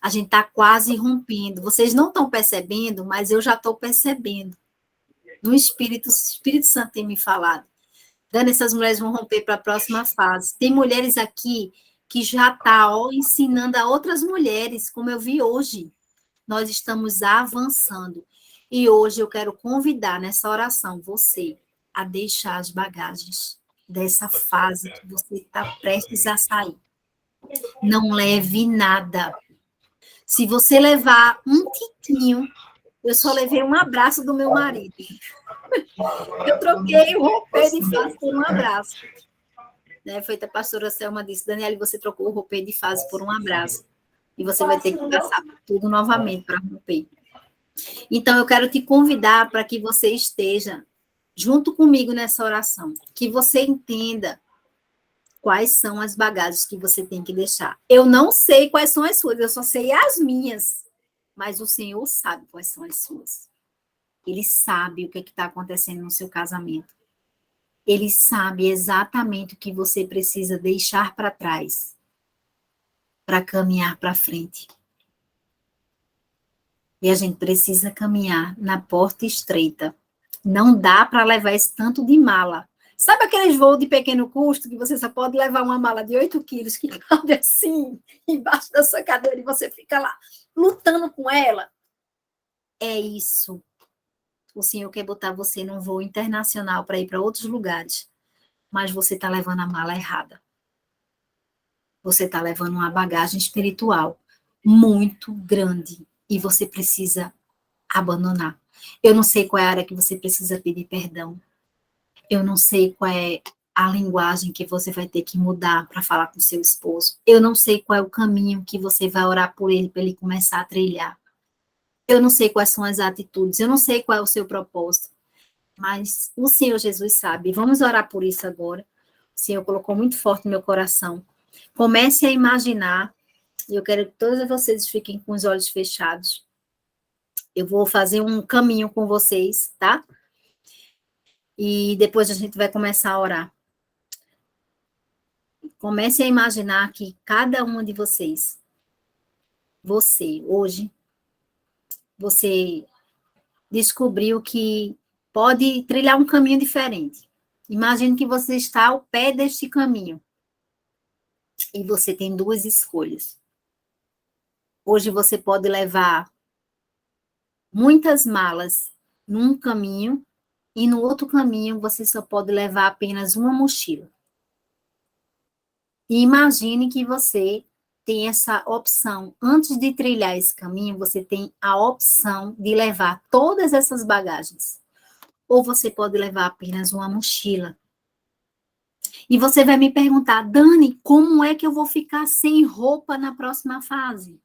a gente está quase rompendo. Vocês não estão percebendo, mas eu já estou percebendo. No Espírito Santo tem me falado. Dani, essas mulheres vão romper para a próxima fase. Tem mulheres aqui que já estão ensinando a outras mulheres, como eu vi hoje. Nós estamos avançando. E hoje eu quero convidar nessa oração você a deixar as bagagens dessa fase que você está prestes a sair. Não leve nada. Se você levar um tiquinho, eu só levei um abraço do meu marido. Eu troquei o romper de fase por um abraço. Né? Foi a pastora Selma disse, Daniele, você trocou o romper de fase por um abraço. E você vai ter que passar por tudo novamente para romper. Então, eu quero te convidar para que você esteja junto comigo nessa oração. Que você entenda quais são as bagagens que você tem que deixar. Eu não sei quais são as suas, eu só sei as minhas. Mas o Senhor sabe quais são as suas. Ele sabe o que está acontecendo no seu casamento. Ele sabe exatamente o que você precisa deixar para trás para caminhar para frente. E a gente precisa caminhar na porta estreita. Não dá para levar esse tanto de mala. Sabe aqueles voos de pequeno custo que você só pode levar uma mala de 8 quilos que cabe assim embaixo da sua cadeira e você fica lá lutando com ela? É isso. O Senhor quer botar você num voo internacional para ir para outros lugares, mas você está levando a mala errada. Você está levando uma bagagem espiritual muito grande e você precisa abandonar. Eu não sei qual é a área que você precisa pedir perdão. Eu não sei qual é a linguagem que você vai ter que mudar para falar com seu esposo. Eu não sei qual é o caminho que você vai orar por ele para ele começar a trilhar. Eu não sei quais são as atitudes, eu não sei qual é o seu propósito, mas o Senhor Jesus sabe. Vamos orar por isso agora. O Senhor colocou muito forte no meu coração. Comece a imaginar, e eu quero que todos vocês fiquem com os olhos fechados. Eu vou fazer um caminho com vocês, tá? E depois a gente vai começar a orar. Comece a imaginar que cada uma de vocês, você, hoje, você descobriu que pode trilhar um caminho diferente. Imagine que você está ao pé deste caminho. E você tem duas escolhas. Hoje você pode levar muitas malas num caminho e no outro caminho você só pode levar apenas uma mochila. E imagine que você tem essa opção. Antes de trilhar esse caminho, você tem a opção de levar todas essas bagagens. Ou você pode levar apenas uma mochila. E você vai me perguntar, Dani, como é que eu vou ficar sem roupa na próxima fase?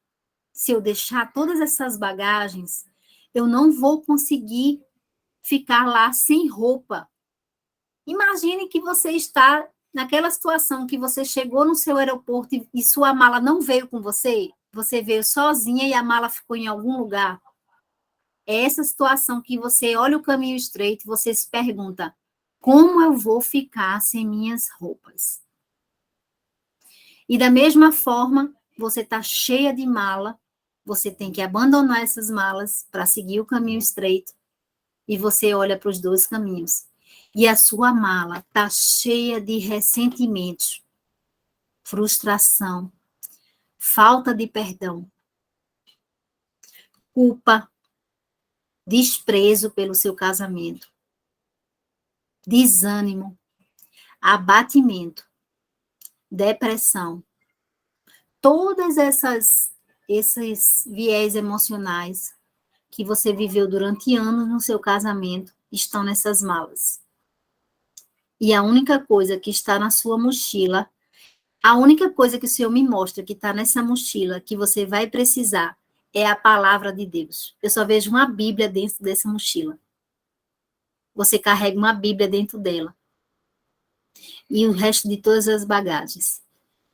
Se eu deixar todas essas bagagens, eu não vou conseguir ficar lá sem roupa. Imagine que você está naquela situação que você chegou no seu aeroporto e sua mala não veio com você, você veio sozinha e a mala ficou em algum lugar. É essa situação que você olha o caminho estreito e você se pergunta, como eu vou ficar sem minhas roupas? E da mesma forma, você está cheia de mala, você tem que abandonar essas malas para seguir o caminho estreito e você olha para os dois caminhos. E a sua mala está cheia de ressentimentos, frustração, falta de perdão, culpa, desprezo pelo seu casamento, desânimo, abatimento, depressão. Todas esses viés emocionais que você viveu durante anos no seu casamento estão nessas malas. E a única coisa que está na sua mochila, a única coisa que o Senhor me mostra que está nessa mochila, que você vai precisar, é a palavra de Deus. Eu só vejo uma Bíblia dentro dessa mochila. Você carrega uma Bíblia dentro dela. E o resto de todas as bagagens.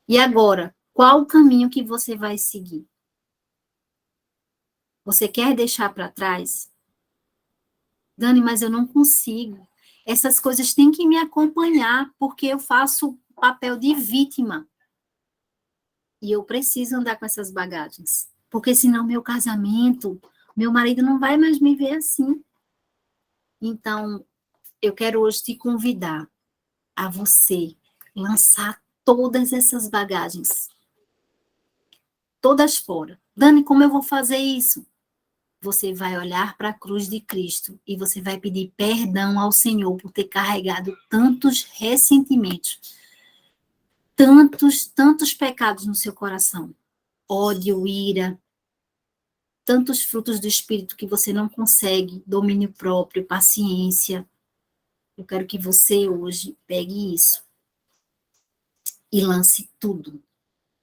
E agora, qual o caminho que você vai seguir? Você quer deixar para trás? Dani, mas eu não consigo. Essas coisas têm que me acompanhar, porque eu faço papel de vítima. E eu preciso andar com essas bagagens. Porque senão meu casamento, meu marido não vai mais me ver assim. Então, eu quero hoje te convidar a você lançar todas essas bagagens. Todas fora. Dani, como eu vou fazer isso? Você vai olhar para a cruz de Cristo e você vai pedir perdão ao Senhor por ter carregado tantos ressentimentos, tantos pecados no seu coração. Ódio, ira, tantos frutos do Espírito que você não consegue, domínio próprio, paciência. Eu quero que você hoje pegue isso e lance tudo.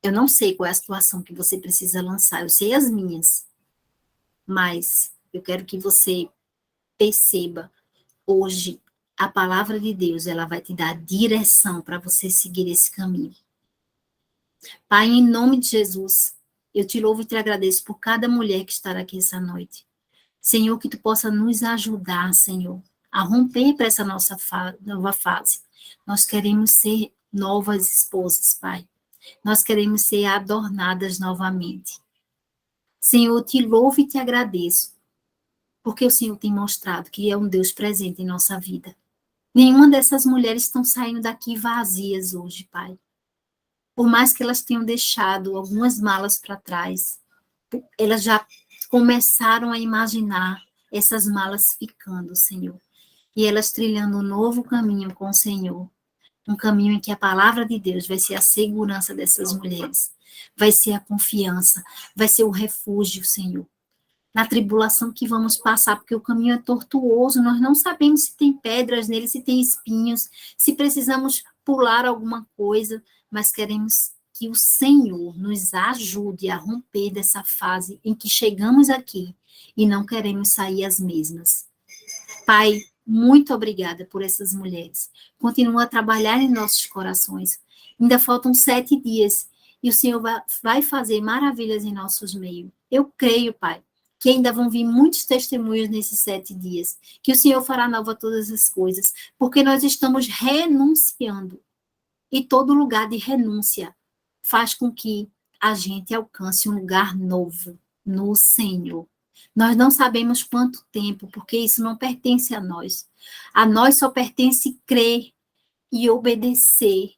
Eu não sei qual é a situação que você precisa lançar, eu sei as minhas. Mas eu quero que você perceba hoje a palavra de Deus, ela vai te dar direção para você seguir esse caminho. Pai, em nome de Jesus, eu te louvo e te agradeço por cada mulher que está aqui essa noite. Senhor, que tu possa nos ajudar, Senhor, a romper para essa nossa nova fase. Nós queremos ser novas esposas, Pai. Nós queremos ser adornadas novamente. Senhor, eu te louvo e te agradeço, porque o Senhor tem mostrado que é um Deus presente em nossa vida. Nenhuma dessas mulheres estão saindo daqui vazias hoje, Pai. Por mais que elas tenham deixado algumas malas para trás, elas já começaram a imaginar essas malas ficando, Senhor. E elas trilhando um novo caminho com o Senhor. Um caminho em que a palavra de Deus vai ser a segurança dessas mulheres. Vai ser a confiança, vai ser o refúgio, Senhor. Na tribulação que vamos passar, porque o caminho é tortuoso, nós não sabemos se tem pedras nele, se tem espinhos, se precisamos pular alguma coisa, mas queremos que o Senhor nos ajude a romper dessa fase em que chegamos aqui e não queremos sair as mesmas. Pai, muito obrigada por essas mulheres. Continua a trabalhar em nossos corações. Ainda faltam 7 dias e o Senhor vai fazer maravilhas em nossos meios. Eu creio, Pai, que ainda vão vir muitos testemunhos nesses 7 dias, que o Senhor fará nova todas as coisas, porque nós estamos renunciando. E todo lugar de renúncia faz com que a gente alcance um lugar novo no Senhor. Nós não sabemos quanto tempo, porque isso não pertence a nós. A nós só pertence crer e obedecer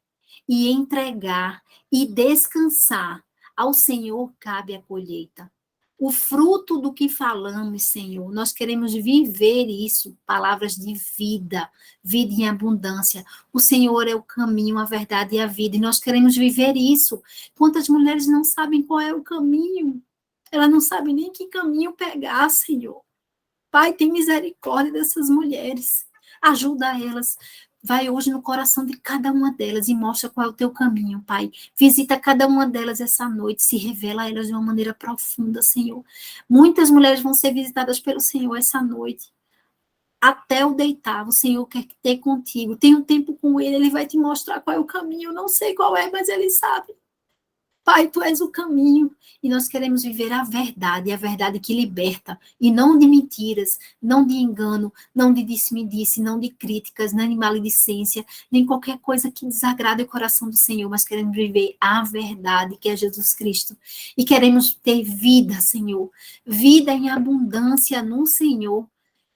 e entregar e descansar. Ao Senhor cabe a colheita. o fruto do que falamos, Senhor. Nós queremos viver isso, palavras de vida, vida em abundância. O Senhor é o caminho, a verdade e a vida, e nós queremos viver isso. Quantas mulheres não sabem qual é o caminho? Elas não sabem nem que caminho pegar, Senhor. Pai, tem misericórdia dessas mulheres. Ajuda elas. Vai hoje no coração de cada uma delas e mostra qual é o teu caminho, Pai. Visita cada uma delas essa noite, se revela a elas de uma maneira profunda, Senhor. Muitas mulheres vão ser visitadas pelo Senhor essa noite. Até o deitar, o Senhor quer ter contigo. Tem um tempo com Ele, Ele vai te mostrar qual é o caminho. Eu não sei qual é, mas Ele sabe. Pai, Tu és o caminho, e nós queremos viver a verdade que liberta, e não de mentiras, não de engano, não de disse-me-disse, não de críticas, nem de maledicência, nem qualquer coisa que desagrade o coração do Senhor, mas queremos viver a verdade, que é Jesus Cristo, e queremos ter vida, Senhor, vida em abundância no Senhor.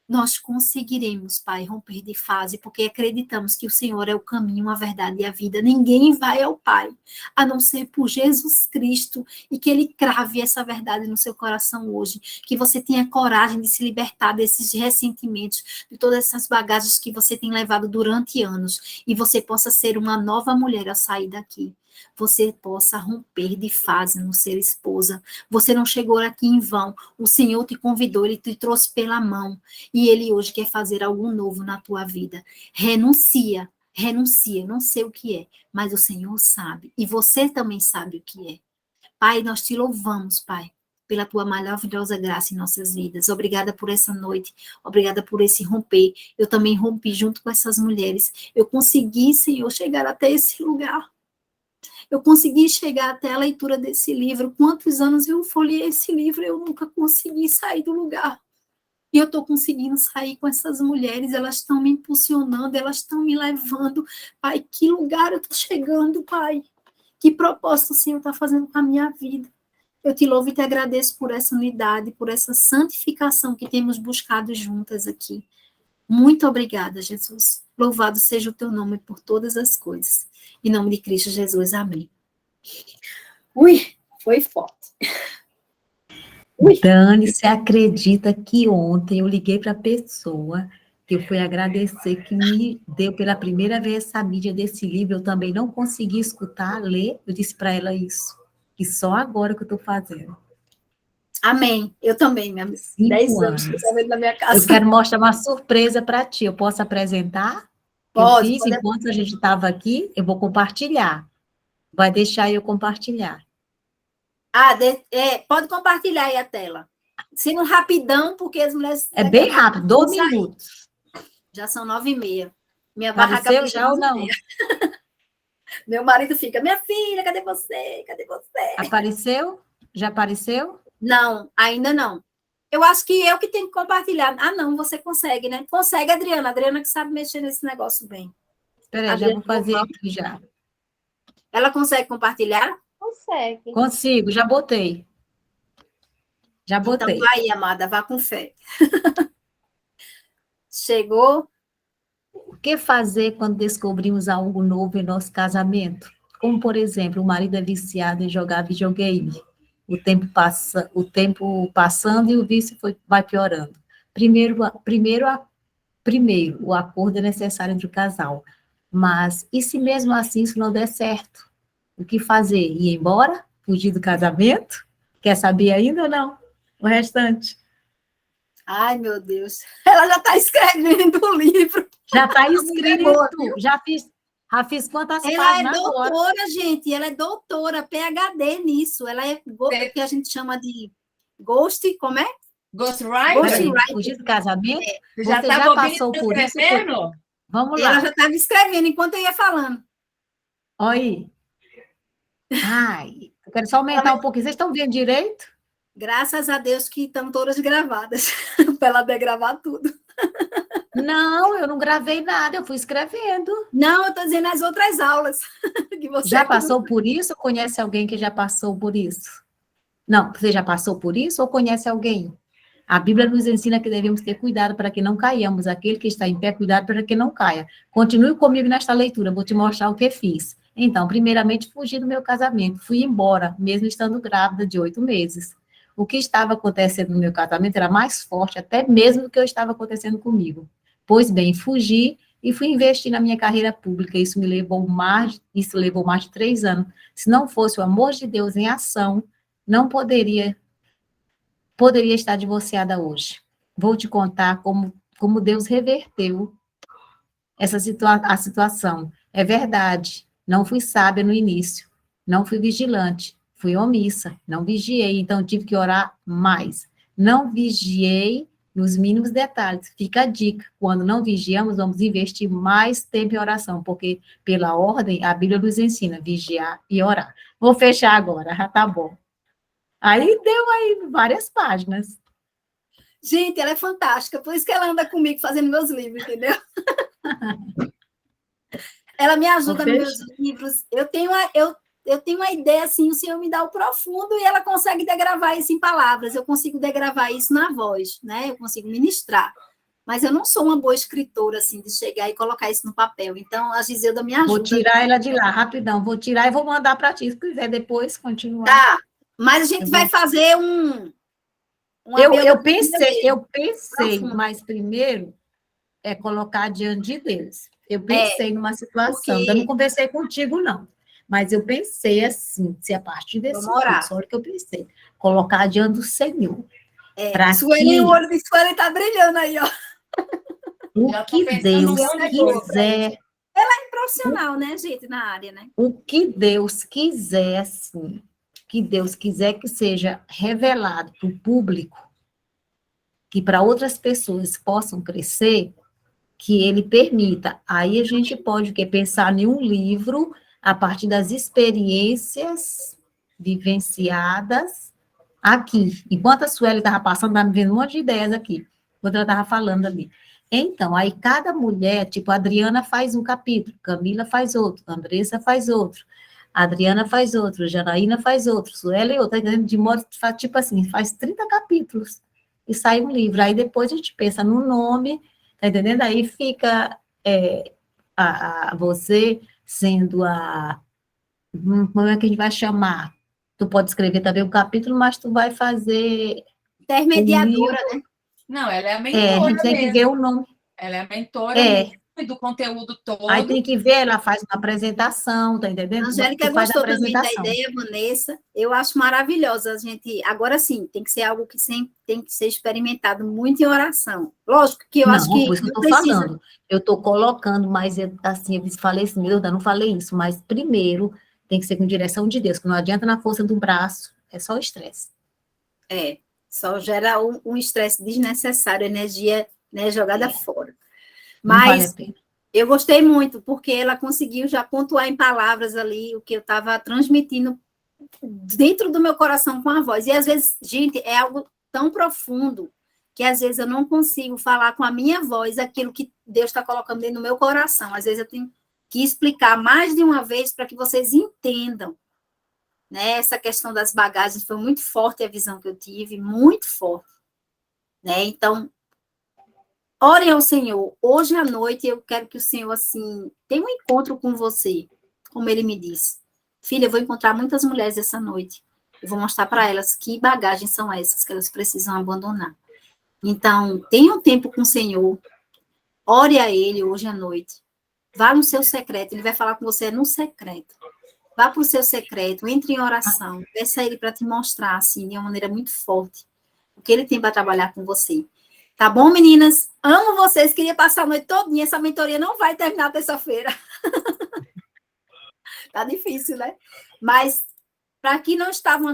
Nós conseguiremos, Pai, romper de fase, porque acreditamos que o Senhor é o caminho, a verdade e a vida. Ninguém vai ao Pai, a não ser por Jesus Cristo, e que Ele crave essa verdade no seu coração hoje, que você tenha coragem de se libertar desses ressentimentos, de todas essas bagagens que você tem levado durante anos, e você possa ser uma nova mulher ao sair daqui. Você possa romper de fase no ser esposa. Você não chegou aqui em vão. O Senhor te convidou, Ele te trouxe pela mão. E Ele hoje quer fazer algo novo na tua vida. Renuncia, não sei o que é, mas o Senhor sabe. E você também sabe o que é. Pai, nós te louvamos, Pai, pela tua maravilhosa graça em nossas vidas. Obrigada por essa noite, obrigada por esse romper. Eu também rompi junto com essas mulheres. Eu consegui, Senhor, chegar até esse lugar. Eu consegui chegar até a leitura desse livro. Quantos anos eu folhei esse livro, eu nunca consegui sair do lugar. E eu estou conseguindo sair com essas mulheres, elas estão me impulsionando, elas estão me levando. Pai, que lugar eu estou chegando, Pai? Que propósito o Senhor está fazendo com a minha vida? Eu te louvo e te agradeço por essa unidade, por essa santificação que temos buscado juntas aqui. Muito obrigada, Jesus. Louvado seja o teu nome por todas as coisas. Em nome de Cristo Jesus, amém. Ui, foi forte. Ui. Dani, você acredita que ontem eu liguei para a pessoa que eu fui agradecer, que me deu pela primeira vez essa mídia desse livro, eu também não consegui escutar, ler, eu disse para ela isso, que só agora que eu estou fazendo. Amém. Eu também, minha amiga. 10 anos que eu na minha casa. Eu quero mostrar uma surpresa para ti. Eu posso apresentar? Pode. Eu fiz enquanto a gente estava aqui, eu vou compartilhar. Vai deixar eu compartilhar. Pode compartilhar aí a tela. Sendo rapidão, porque as mulheres... É bem rápido, 12 minutos. Já são 9h30. Minha barraca... Apareceu já ou não? Meu marido fica, minha filha, cadê você? Cadê você? Apareceu? Já apareceu? Não, ainda não. Eu acho que eu que tenho que compartilhar. Ah, não, você consegue, né? Consegue, Adriana. Adriana que sabe mexer nesse negócio bem. Espera aí, já vou fazer aqui já. Ela consegue compartilhar? Consegue. Consigo, já botei. Já botei. Então vai, amada, vá com fé. Chegou. O que fazer quando descobrimos algo novo em nosso casamento? Como, por exemplo, o marido é viciado em jogar videogame. O tempo passando e o vício vai piorando. Primeiro, o acordo é necessário entre o casal. Mas, e se mesmo assim isso não der certo? O que fazer? Ir embora? Fugir do casamento? Quer saber ainda ou não? O restante. Ai, meu Deus. Ela já está escrevendo o livro. Já está escrito. Já fiz quantas páginas agora? Ela é doutora, gente. Ela é doutora, PhD nisso. Ela é o que a gente chama de ghost, como é? Ghostwriter? Fugir do casamento? Você já passou por isso? Vamos lá. Ela já estava escrevendo enquanto eu ia falando. Olha aí. Ai, eu quero só aumentar um pouquinho. Vocês estão vendo direito? Graças a Deus que estão todas gravadas. Para ela gravar tudo. Não, eu não gravei nada, eu fui escrevendo. Não, eu estou dizendo as outras aulas. Que você já passou por isso ou conhece alguém que já passou por isso? Não, você já passou por isso ou conhece alguém? A Bíblia nos ensina que devemos ter cuidado para que não caiamos. Aquele que está em pé, cuidado para que não caia. Continue comigo nesta leitura, vou te mostrar o que fiz. Então, primeiramente, fugi do meu casamento. Fui embora, mesmo estando grávida de 8 meses. o que estava acontecendo no meu casamento era mais forte até mesmo do que estava acontecendo comigo. Pois bem, fugi e fui investir na minha carreira pública. Isso levou mais de 3 anos. Se não fosse o amor de Deus em ação, não poderia estar divorciada hoje. Vou te contar como Deus reverteu a situação. É verdade, não fui sábia no início, não fui vigilante, fui omissa, não vigiei, então tive que orar mais. Não vigiei nos mínimos detalhes. Fica a dica, quando não vigiamos, vamos investir mais tempo em oração, porque pela ordem, a Bíblia nos ensina vigiar e orar. Vou fechar agora, já tá bom. Aí deu aí várias páginas. Gente, ela é fantástica, por isso que ela anda comigo fazendo meus livros, entendeu? Ela me ajuda nos meus livros. Eu tenho uma ideia, assim, o Senhor me dá o profundo e ela consegue degravar isso em palavras. Eu consigo degravar isso na voz, né? Eu consigo ministrar. Mas eu não sou uma boa escritora, assim, de chegar e colocar isso no papel. Então, a Giselda me ajuda. Vou tirar ela de lá, rapidão. Vou tirar e vou mandar para ti, se quiser depois continuar. Tá, mas a gente vai fazer Eu pensei, mas primeiro é colocar diante de Deus. Eu pensei numa situação, eu não conversei contigo, não. Mas eu pensei assim, se a partir desse curso, olha o que eu pensei, colocar diante do Senhor. O olho de Sueli está brilhando aí, ó. O que Deus quiser. Ela é profissional, né, gente, na área, né? O que Deus quiser, assim, que Deus quiser que seja revelado para o público, que para outras pessoas possam crescer, que ele permita. Aí a gente pode pensar em um livro a partir das experiências vivenciadas aqui. Enquanto a Sueli estava passando, estava me vendo um monte de ideias aqui, enquanto ela estava falando ali. Então, aí cada mulher, tipo, a Adriana faz um capítulo, Camila faz outro, Andressa faz outro, Adriana faz outro, Janaína faz outro, Sueli outro, de modo, tipo assim, faz 30 capítulos e sai um livro. Aí depois a gente pensa no nome, tá entendendo? Aí fica você sendo como é que a gente vai chamar? Tu pode escrever também um capítulo, mas tu vai fazer... Intermediadora, né? Não, ela é a mentora a gente tem que ver o nome. Ela é a mentora mesmo, do conteúdo todo. Aí tem que ver, ela faz uma apresentação, tá entendendo? A Angélica gostou também da ideia, Vanessa. Eu acho maravilhosa a gente... Agora sim, tem que ser algo que tem que ser experimentado muito em oração. Lógico que eu acho que... Por isso que eu estou falando. Eu estou colocando, mas assim, eu falei assim, meu Deus, eu não falei isso, mas primeiro tem que ser com direção de Deus, que não adianta na força do braço, é só estresse. Só gera um estresse desnecessário, energia, né, jogada fora. Mas vale a pena. Eu gostei muito, porque ela conseguiu já pontuar em palavras ali o que eu estava transmitindo dentro do meu coração com a voz. E às vezes, gente, é algo tão profundo que às vezes eu não consigo falar com a minha voz aquilo que Deus está colocando dentro do meu coração. Às vezes eu tenho que explicar mais de uma vez para que vocês entendam. Né? Essa questão das bagagens foi muito forte a visão que eu tive, muito forte. Né? Então, orem ao Senhor. Hoje à noite eu quero que o Senhor, assim, tenha um encontro com você, como ele me disse. Filha, eu vou encontrar muitas mulheres essa noite. Eu vou mostrar para elas que bagagens são essas que elas precisam abandonar. Então, tenha um tempo com o Senhor. Ore a Ele hoje à noite. Vá no seu secreto. Ele vai falar com você no secreto. Vá para o seu secreto, entre em oração. Peça a Ele para te mostrar, assim, de uma maneira muito forte, o que Ele tem para trabalhar com você. Tá bom, meninas? Amo vocês. Queria passar a noite todinha. Essa mentoria não vai terminar terça-feira. Tá difícil, né? Mas, para quem não estavam